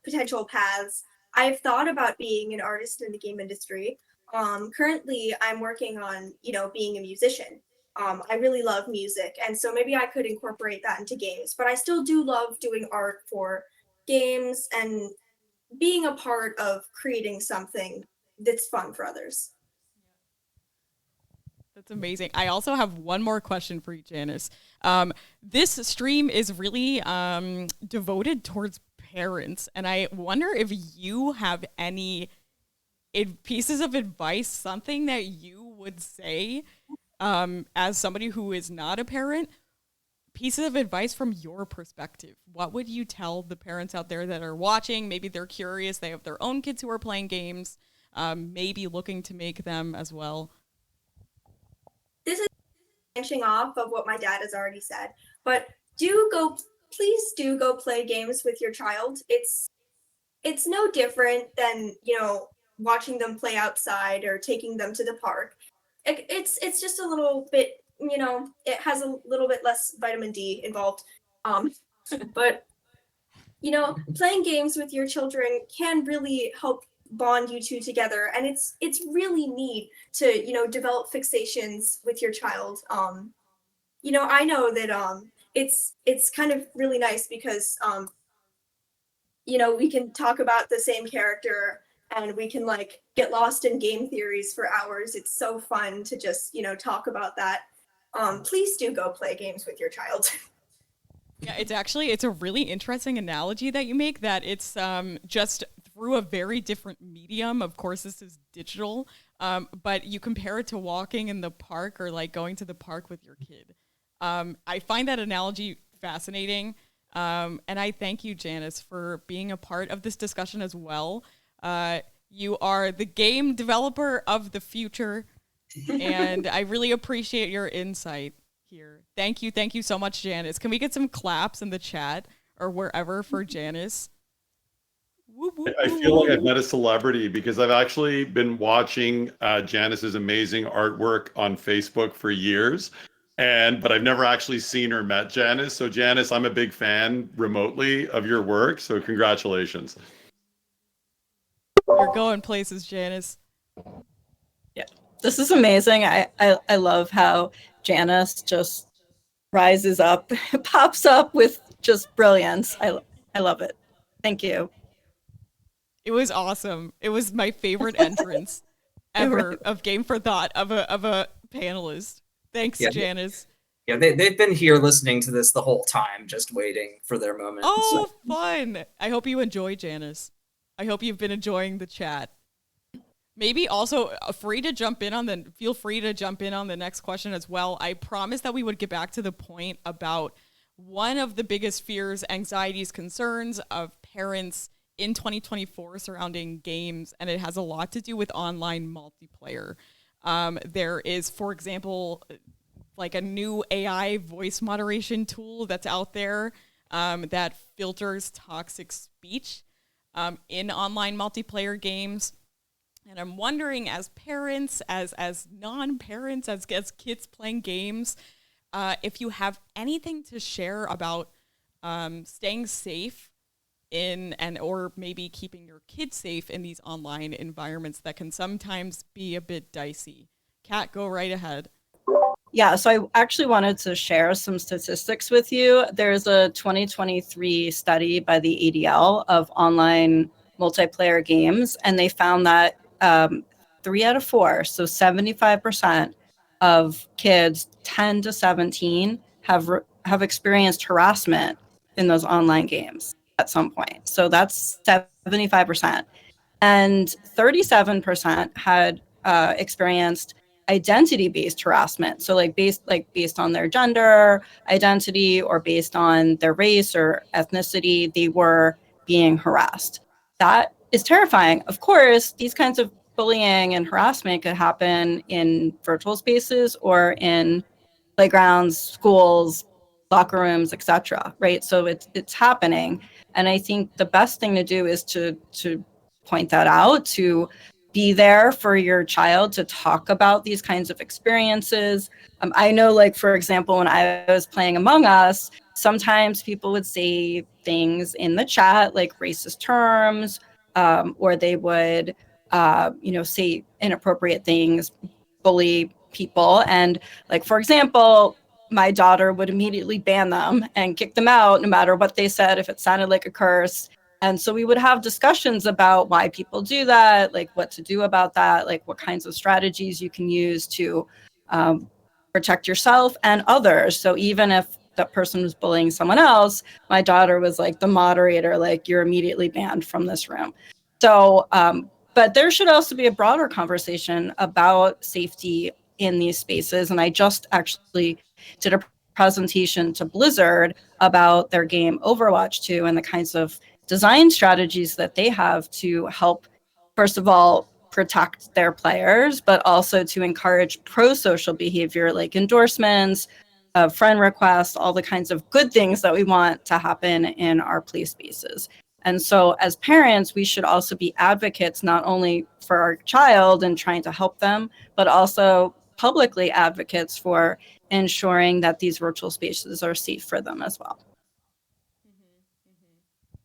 S6: potential paths. I've thought about being an artist in the game industry. Currently, I'm working on, being a musician. I really love music, and so maybe I could incorporate that into games. But I still do love doing art for games and being a part of creating something that's fun for others.
S1: That's amazing. I also have one more question for you, Janis. This stream is really devoted towards parents, and I wonder if you have any pieces of advice, something that you would say as somebody who is not a parent, pieces of advice from your perspective. What would you tell the parents out there that are watching? Maybe they're curious, they have their own kids who are playing games, maybe looking to make them as well.
S6: This is branching off of what my dad has already said, but please do go play games with your child. It's no different than, watching them play outside or taking them to the park. It's just a little bit, it has a little bit less vitamin D involved. But playing games with your children can really help bond you two together, and it's really neat to develop fixations with your child. I know that it's kind of really nice because we can talk about the same character and we can like get lost in game theories for hours. It's so fun to just talk about that. Please do go play games with your child.
S1: Yeah, it's a really interesting analogy that you make, that it's just through a very different medium. Of course, this is digital, but you compare it to walking in the park or like going to the park with your kid. I find that analogy fascinating. And I thank you, Janis, for being a part of this discussion as well. You are the game developer of the future, and I really appreciate your insight here. Thank you so much, Janis. Can we get some claps in the chat or wherever for Janis?
S4: I feel like I've met a celebrity because I've actually been watching Janis's amazing artwork on Facebook for years. But I've never actually seen or met Janis. So Janis, I'm a big fan remotely of your work. So congratulations.
S1: You're going places, Janis.
S5: Yeah, this is amazing. I love how Janis just rises up, pops up with just brilliance. I love it. Thank you.
S1: It was awesome. It was my favorite entrance ever of Game for Thought of a panelist. Thanks, Janis.
S3: Yeah, they've been here listening to this the whole time, just waiting for their moment.
S1: Oh, so fun. I hope you enjoy, Janis. I hope you've been enjoying the chat. Maybe also feel free to jump in on the next question as well. I promised that we would get back to the point about one of the biggest fears, anxieties, concerns of parents in 2024 surrounding games, and it has a lot to do with online multiplayer. There is, for example, like a new AI voice moderation tool that's out there that filters toxic speech in online multiplayer games. And I'm wondering, as parents, as non-parents, as kids playing games, if you have anything to share about staying safe or maybe keeping your kids safe in these online environments that can sometimes be a bit dicey. Kat, go right ahead.
S5: Yeah, so I actually wanted to share some statistics with you. There's a 2023 study by the ADL of online multiplayer games, and they found that 3 out of 4, so 75% of kids 10 to 17 have experienced harassment in those online games at some point. So that's 75%. And 37% had experienced identity-based harassment. So based on their gender identity or based on their race or ethnicity, they were being harassed. That is terrifying. Of course, these kinds of bullying and harassment could happen in virtual spaces or in playgrounds, schools, locker rooms, etc. Right? So it's happening. And I think the best thing to do is to point that out, to be there for your child, to talk about these kinds of experiences. I know, like, for example, when I was playing Among Us, sometimes people would say things in the chat like racist terms or they would, say inappropriate things, bully people. And like, for example, my daughter would immediately ban them and kick them out no matter what they said, if it sounded like a curse. And so we would have discussions about why people do that, like what to do about that, like what kinds of strategies you can use to protect yourself and others. So even if that person was bullying someone else, my daughter was like the moderator, like, you're immediately banned from this room. So, but there should also be a broader conversation about safety in these spaces. And I just actually did a presentation to Blizzard about their game Overwatch 2 and the kinds of design strategies that they have to help, first of all, protect their players, but also to encourage pro-social behavior like endorsements, friend requests, all the kinds of good things that we want to happen in our play spaces. And so as parents, we should also be advocates, not only for our child and trying to help them, but also publicly advocates for ensuring that these virtual spaces are safe for them as well.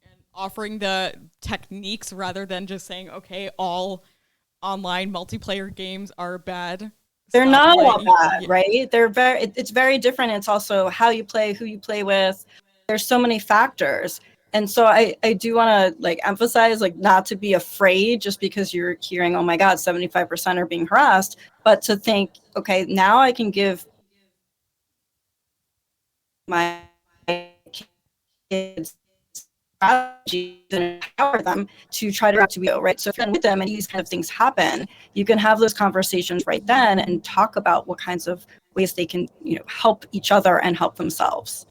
S1: And offering the techniques rather than just saying, okay, all online multiplayer games are bad.
S5: They're not all bad, right? It's very different. It's also how you play, who you play with. There's so many factors. And so I do want to emphasize not to be afraid just because you're hearing, oh my God, 75% are being harassed, but to think, okay, now I can give my kids strategies and empower them to try to do, right? So if you're with them and these kind of things happen, you can have those conversations right then and talk about what kinds of ways they can, help each other and help themselves.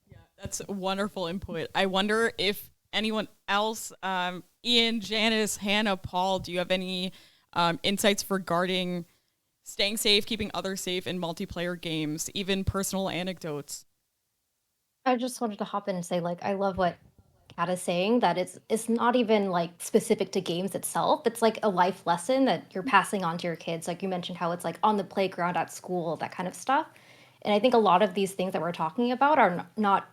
S1: Yeah, that's wonderful input. I wonder if anyone else, Ian, Janis, Hannah, Paul, do you have any insights regarding staying safe, keeping others safe in multiplayer games, even personal anecdotes?
S2: I just wanted to hop in and say, I love what Kat is saying, that it's not even specific to games itself. It's like a life lesson that you're passing on to your kids. Like you mentioned how it's on the playground at school, that kind of stuff. And I think a lot of these things that we're talking about are not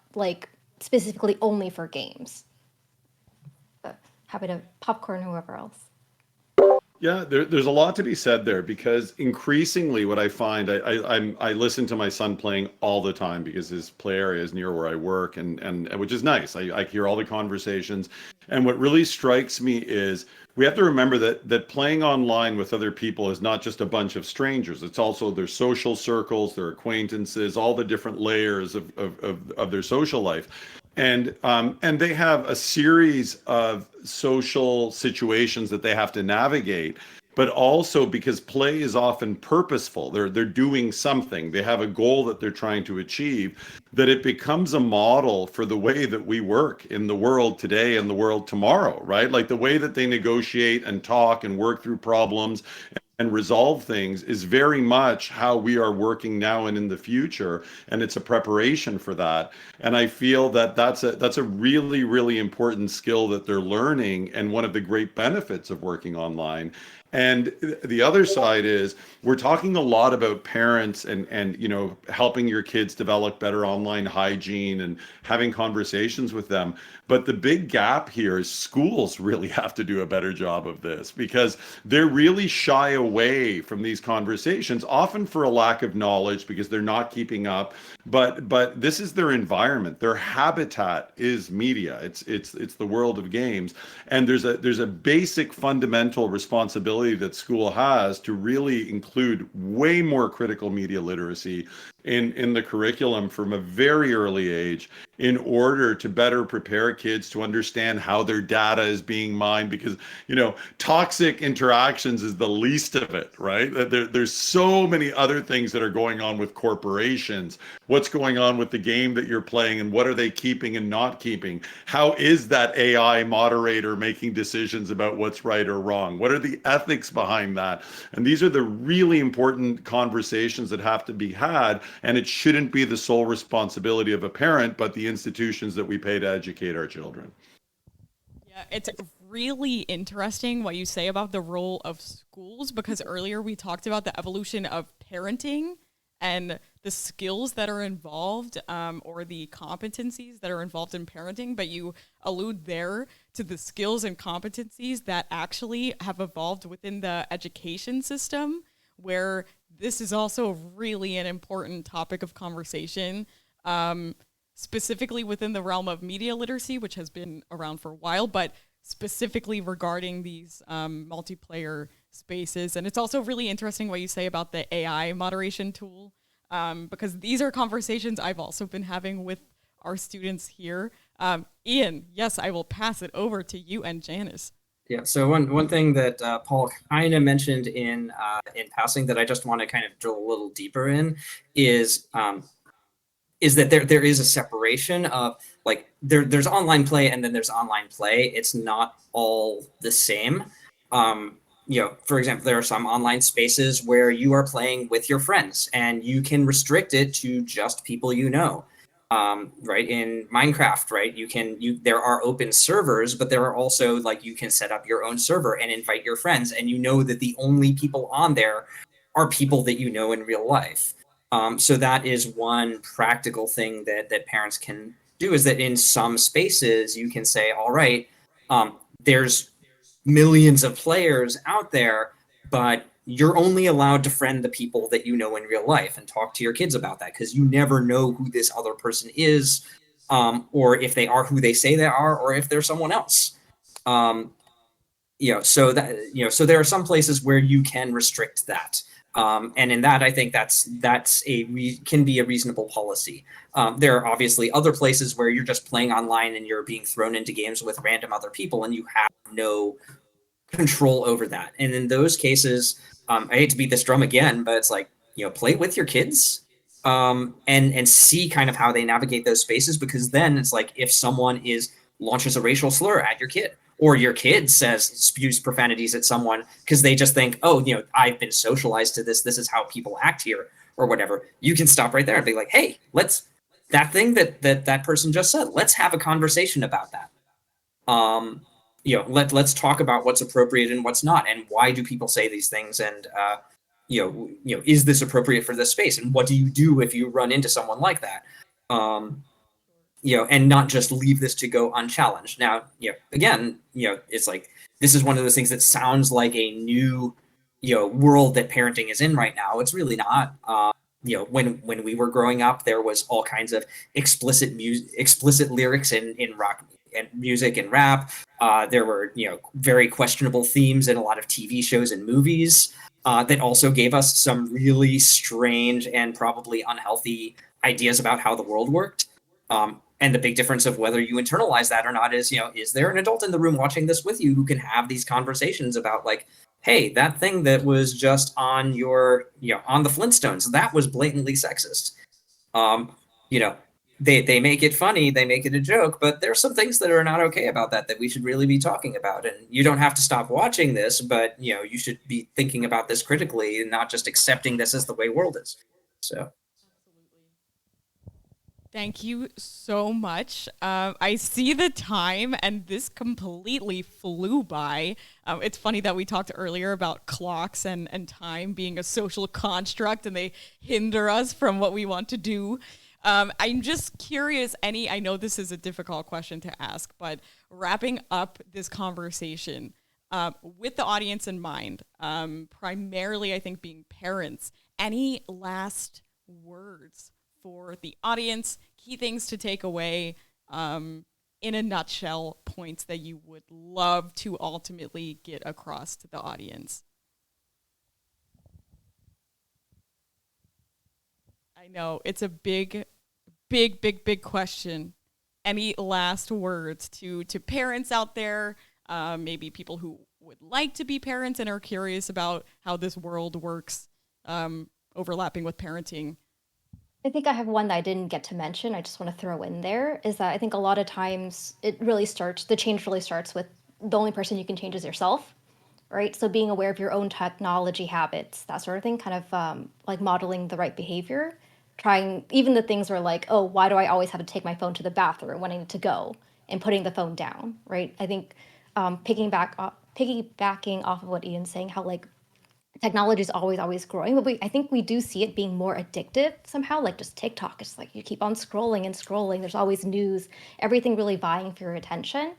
S2: specifically only for games. But happy to popcorn whoever else.
S4: Yeah, there's a lot to be said there, because increasingly what I find, I listen to my son playing all the time because his play area is near where I work, and which is nice. I hear all the conversations, and what really strikes me is we have to remember that playing online with other people is not just a bunch of strangers. It's also their social circles, their acquaintances, all the different layers of their social life. And they have a series of social situations that they have to navigate, but also because play is often purposeful. They're doing something. They have a goal that they're trying to achieve, that it becomes a model for the way that we work in the world today and the world tomorrow, right? Like the way that they negotiate and talk and work through problems and resolve things is very much how we are working now and in the future, and it's a preparation for that. And I feel that that's a really, really important skill that they're learning, and one of the great benefits of working online. And the other side is we're talking a lot about parents and helping your kids develop better online hygiene and having conversations with them. But the big gap here is schools really have to do a better job of this, because they're really shy away from these conversations, often for a lack of knowledge because they're not keeping up. But this is their environment. Their habitat is media. It's the world of games. And there's a basic fundamental responsibility that school has to really include way more critical media literacy in the curriculum from a very early age, in order to better prepare kids to understand how their data is being mined, because toxic interactions is the least of it, right? There's so many other things that are going on with corporations. What's going on with the game that you're playing, and what are they keeping and not keeping? How is that AI moderator making decisions about what's right or wrong? What are the ethics behind that? And these are the really important conversations that have to be had, and it shouldn't be the sole responsibility of a parent, but the institutions that we pay to educate our children.
S1: Yeah, it's really interesting what you say about the role of schools, because earlier we talked about the evolution of parenting and the skills that are involved, or the competencies that are involved in parenting, but you allude there to the skills and competencies that actually have evolved within the education system, where this is also really an important topic of conversation, specifically within the realm of media literacy, which has been around for a while, but specifically regarding these multiplayer spaces. And it's also really interesting what you say about the AI moderation tool, because these are conversations I've also been having with our students here. Ian, yes, I will pass it over to you and Janis.
S3: Yeah. So one thing that Paul kind of mentioned in passing that I just want to kind of drill a little deeper in is that there is a separation of like there's online play and then there's online play. It's not all the same. For example, there are some online spaces where you are playing with your friends and you can restrict it to just people you know. Right, in Minecraft, right, there are open servers, but there are also like you can set up your own server and invite your friends, and you know that the only people on there are people that you know in real life. So that is one practical thing that parents can do, is that in some spaces you can say, all right, there's millions of players out there, but you're only allowed to friend the people that you know in real life and talk to your kids about that, because you never know who this other person is, or if they are who they say they are, or if they're someone else. So there are some places where you can restrict that. And in that, I think can be a reasonable policy. There are obviously other places where you're just playing online and you're being thrown into games with random other people and you have no control over that. And in those cases, I hate to beat this drum again, but it's like, play with your kids, and see kind of how they navigate those spaces, because then it's like if someone launches a racial slur at your kid, or your kid spews profanities at someone because they just think, oh, I've been socialized to this is how people act here, or whatever, you can stop right there and be like, hey, that thing that person just said, let's have a conversation about that. Let's talk about what's appropriate and what's not, and why do people say these things, and is this appropriate for this space, and what do you do if you run into someone like that, and not just leave this to go unchallenged. Now, again, it's like this is one of those things that sounds like a new world that parenting is in right now. It's really not. When we were growing up, there was all kinds of explicit lyrics in rock and music and rap. There were very questionable themes in a lot of TV shows and movies that also gave us some really strange and probably unhealthy ideas about how the world worked. And the big difference of whether you internalize that or not is there an adult in the room watching this with you who can have these conversations about, like, hey, that thing that was just on your on the Flintstones, that was blatantly sexist. They make it funny, they make it a joke, but there's some things that are not okay about that we should really be talking about. And you don't have to stop watching this, but you should be thinking about this critically and not just accepting this as the way world is. So
S1: thank you so much. I see the time, and this completely flew by. It's funny that we talked earlier about clocks and time being a social construct, and they hinder us from what we want to do. I'm just curious, I know this is a difficult question to ask, but wrapping up this conversation with the audience in mind, primarily I think being parents, any last words for the audience, key things to take away, in a nutshell, points that you would love to ultimately get across to the audience? I know it's a big question. Any last words to parents out there, maybe people who would like to be parents and are curious about how this world works, overlapping with parenting?
S2: I think I have one that I didn't get to mention. I just want to throw in there is that I think a lot of times the change really starts with the only person you can change is yourself, right? So being aware of your own technology habits, that sort of thing, kind of like modeling the right behavior, trying even the things where like, oh, why do I always have to take my phone to the bathroom when I need to go, and putting the phone down, right? I think piggybacking off of what Ian's saying, how like technology is always growing, but I think we do see it being more addictive somehow, like just TikTok. It's like you keep on scrolling and scrolling. There's always news, everything really vying for your attention.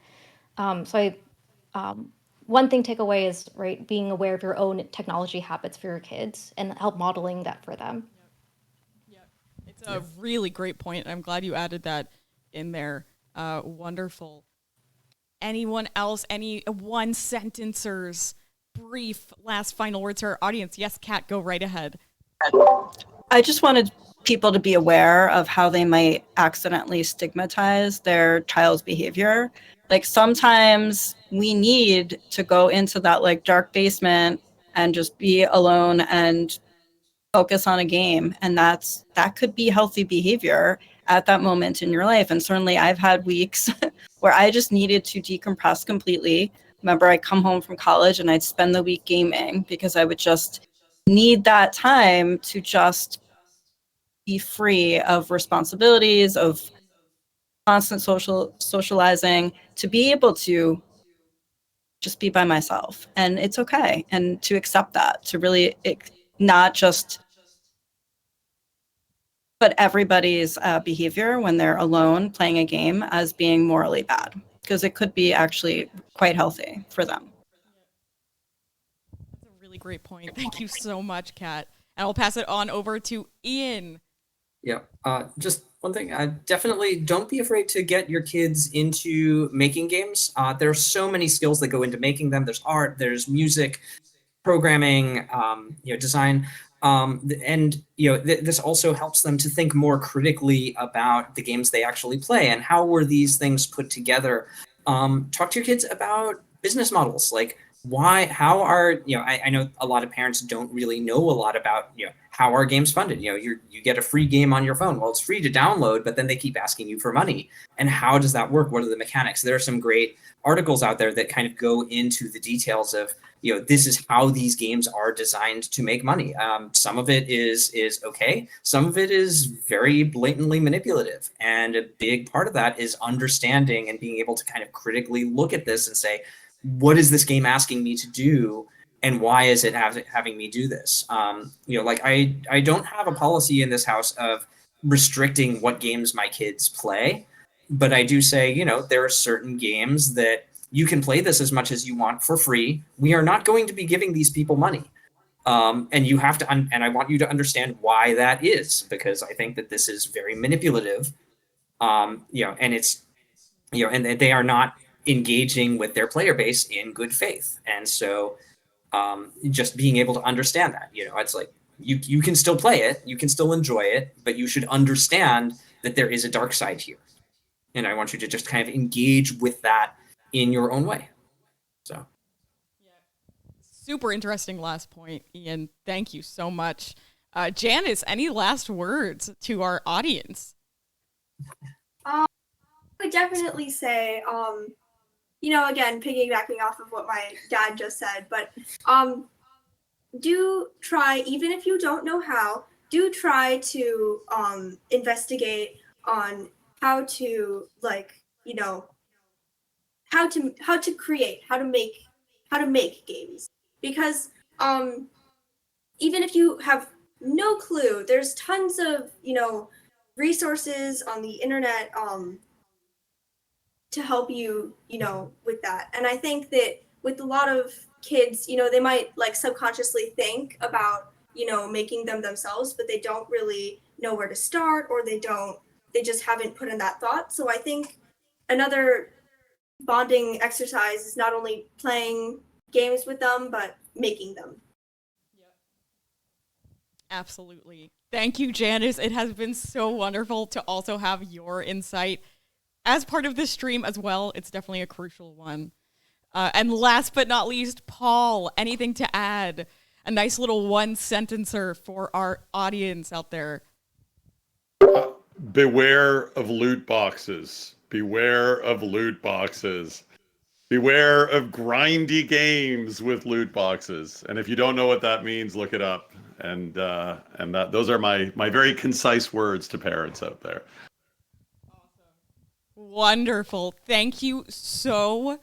S2: One thing takeaway is right being aware of your own technology habits for your kids and help modeling that for them.
S1: It's a really great point. I'm glad you added that in there. Wonderful. Anyone else? Any one sentencers? Brief last final words to our audience. Yes, Kat, go right ahead.
S5: I just wanted people to be aware of how they might accidentally stigmatize their child's behavior. Like sometimes we need to go into that like dark basement and just be alone and focus on a game, and that could be healthy behavior at that moment in your life. And certainly I've had weeks where I just needed to decompress completely. Remember, I'd come home from college and I'd spend the week gaming because I would just need that time to just be free of responsibilities, of constant socializing, to be able to just be by myself. And it's okay. And to accept that, to really not just put everybody's behavior when they're alone playing a game as being morally bad, because it could be actually quite healthy for them.
S1: That's a really great point. Thank you so much, Kat. And I'll pass it on over to Ian.
S3: Yeah, just one thing. Definitely don't be afraid to get your kids into making games. There are so many skills that go into making them. There's art, there's music, programming, design. And this also helps them to think more critically about the games they actually play and how were these things put together. Talk to your kids about business models, like how are I know a lot of parents don't really know a lot about how are games funded. You get a free game on your phone. Well, it's free to download, but then they keep asking you for money. And how does that work? What are the mechanics? There are some great articles out there that kind of go into the details of this is how these games are designed to make money. Some of it is okay. Some of it is very blatantly manipulative. And a big part of that is understanding and being able to kind of critically look at this and say, what is this game asking me to do? And why is it having me do this? I don't have a policy in this house of restricting what games my kids play. But I do say, there are certain games that you can play this as much as you want for free. We are not going to be giving these people money. And you have to, and I want you to understand why that is, because I think that this is very manipulative. And it's, and they are not engaging with their player base in good faith. And so just being able to understand that, it's like, you can still play it, you can still enjoy it, but you should understand that there is a dark side here. And I want you to just kind of engage with that in your own way. So.
S1: Super interesting last point, Ian. Thank you so much. Janis, any last words to our audience?
S6: I would definitely say, again, piggybacking off of what my dad just said, but do try, even if you don't know how, do try to investigate on how to how to create, how to make games. Because even if you have no clue, there's tons of resources on the internet to help you with that. And I think that with a lot of kids, they might subconsciously think about making them themselves, but they don't really know where to start, or they just haven't put in that thought. So I think another bonding exercise is not only playing games with them, but making them.
S1: Yep. Absolutely. Thank you, Janis. It has been so wonderful to also have your insight as part of this stream as well. It's definitely a crucial one. And last but not least, Paul, anything to add? A nice little one-sentencer for our audience out there.
S4: Beware of loot boxes. Beware of loot boxes. Beware of grindy games with loot boxes. And if you don't know what that means, look it up. And those are my very concise words to parents out there.
S1: Awesome. Wonderful. Thank you so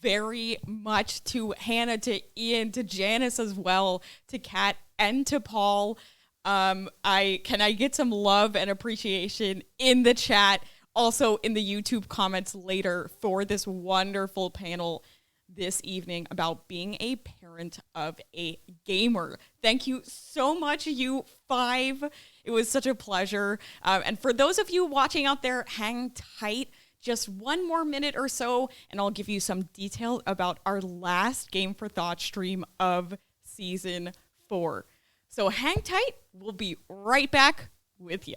S1: very much to Hannah, to Ian, to Janis as well, to Kat, and to Paul. Can I get some love and appreciation in the chat, also in the YouTube comments later, for this wonderful panel this evening about being a parent of a gamer. Thank you so much, you five. It was such a pleasure. And for those of you watching out there, hang tight. Just one more minute or so, and I'll give you some detail about our last Game for Thought stream of Season 4. So hang tight. We'll be right back with you.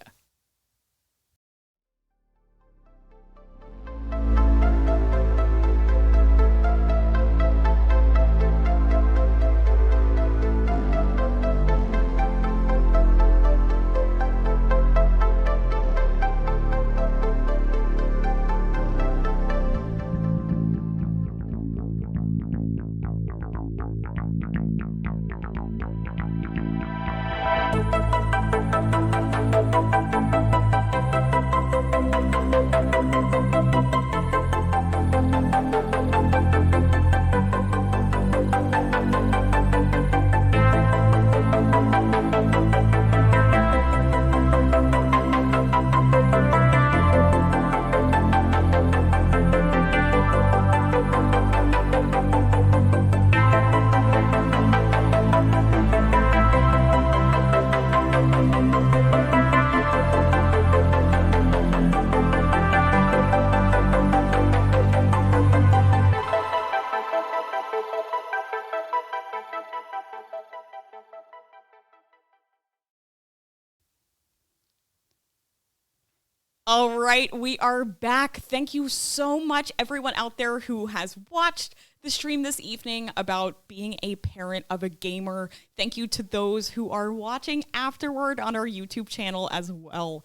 S1: All right, we are back. Thank you so much, everyone out there who has watched the stream this evening about being a parent of a gamer. Thank you to those who are watching afterward on our YouTube channel as well.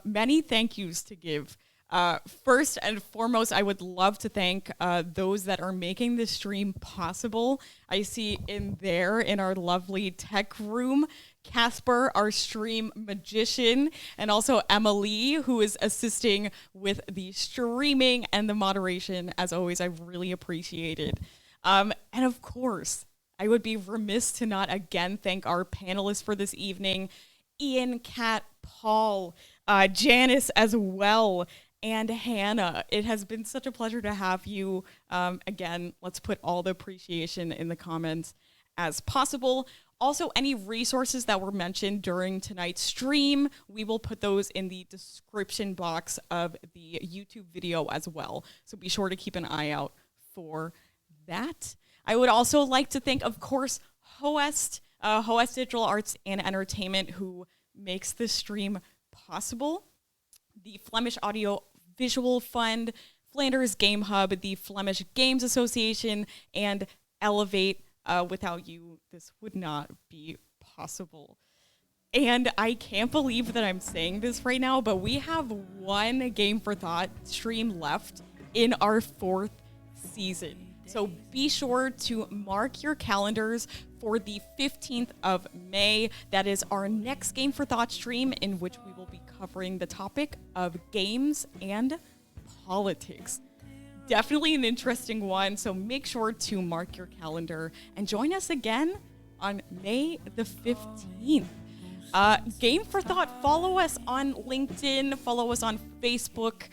S1: Many thank yous to give. First and foremost, I would love to thank those that are making this stream possible. I see in our lovely tech room, Casper, our stream magician, and also Emily, who is assisting with the streaming and the moderation. As always, I really appreciate it. And of course, I would be remiss to not again thank our panelists for this evening, Ian, Kat, Paul, Janis as well, and Hannah. It has been such a pleasure to have you. Again, let's put all the appreciation in the comments as possible. Also, any resources that were mentioned during tonight's stream, we will put those in the description box of the YouTube video as well. So be sure to keep an eye out for that. I would also like to thank, of course, Hoest Digital Arts and Entertainment, who makes this stream possible. The Flemish Audio Visual Fund, Flanders Game Hub, the Flemish Games Association, and Elevate. Without you, this would not be possible. And I can't believe that I'm saying this right now, but we have one Game for Thought stream left in our 4th season. So be sure to mark your calendars for the 15th of May. That is our next Game for Thought stream, in which we will be covering the topic of games and politics. Definitely an interesting one, so make sure to mark your calendar and join us again on May the 15th. Game for Thought, follow us on LinkedIn, follow us on Facebook.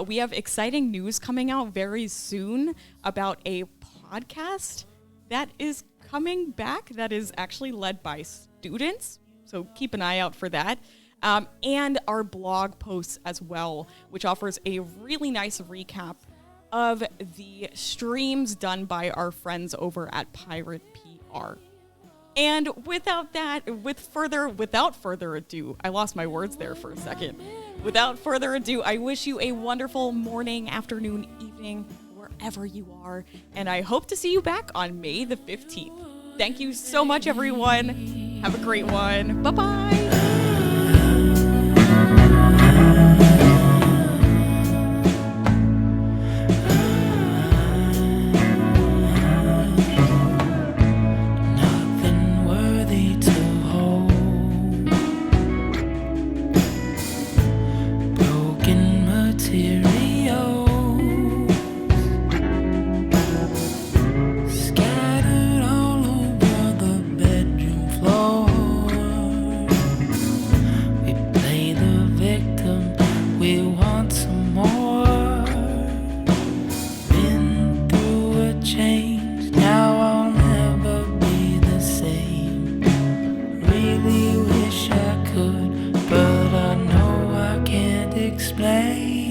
S1: We have exciting news coming out very soon about a podcast that is coming back that is actually led by students, so keep an eye out for that. And our blog posts as well, which offers a really nice recap of the streams done by our friends over at Pirate PR. And without further ado, I lost my words there for a second. Without further ado, I wish you a wonderful morning, afternoon, evening, wherever you are, and I hope to see you back on May the 15th. Thank you so much, everyone. Have a great one. Bye-bye.
S7: explain.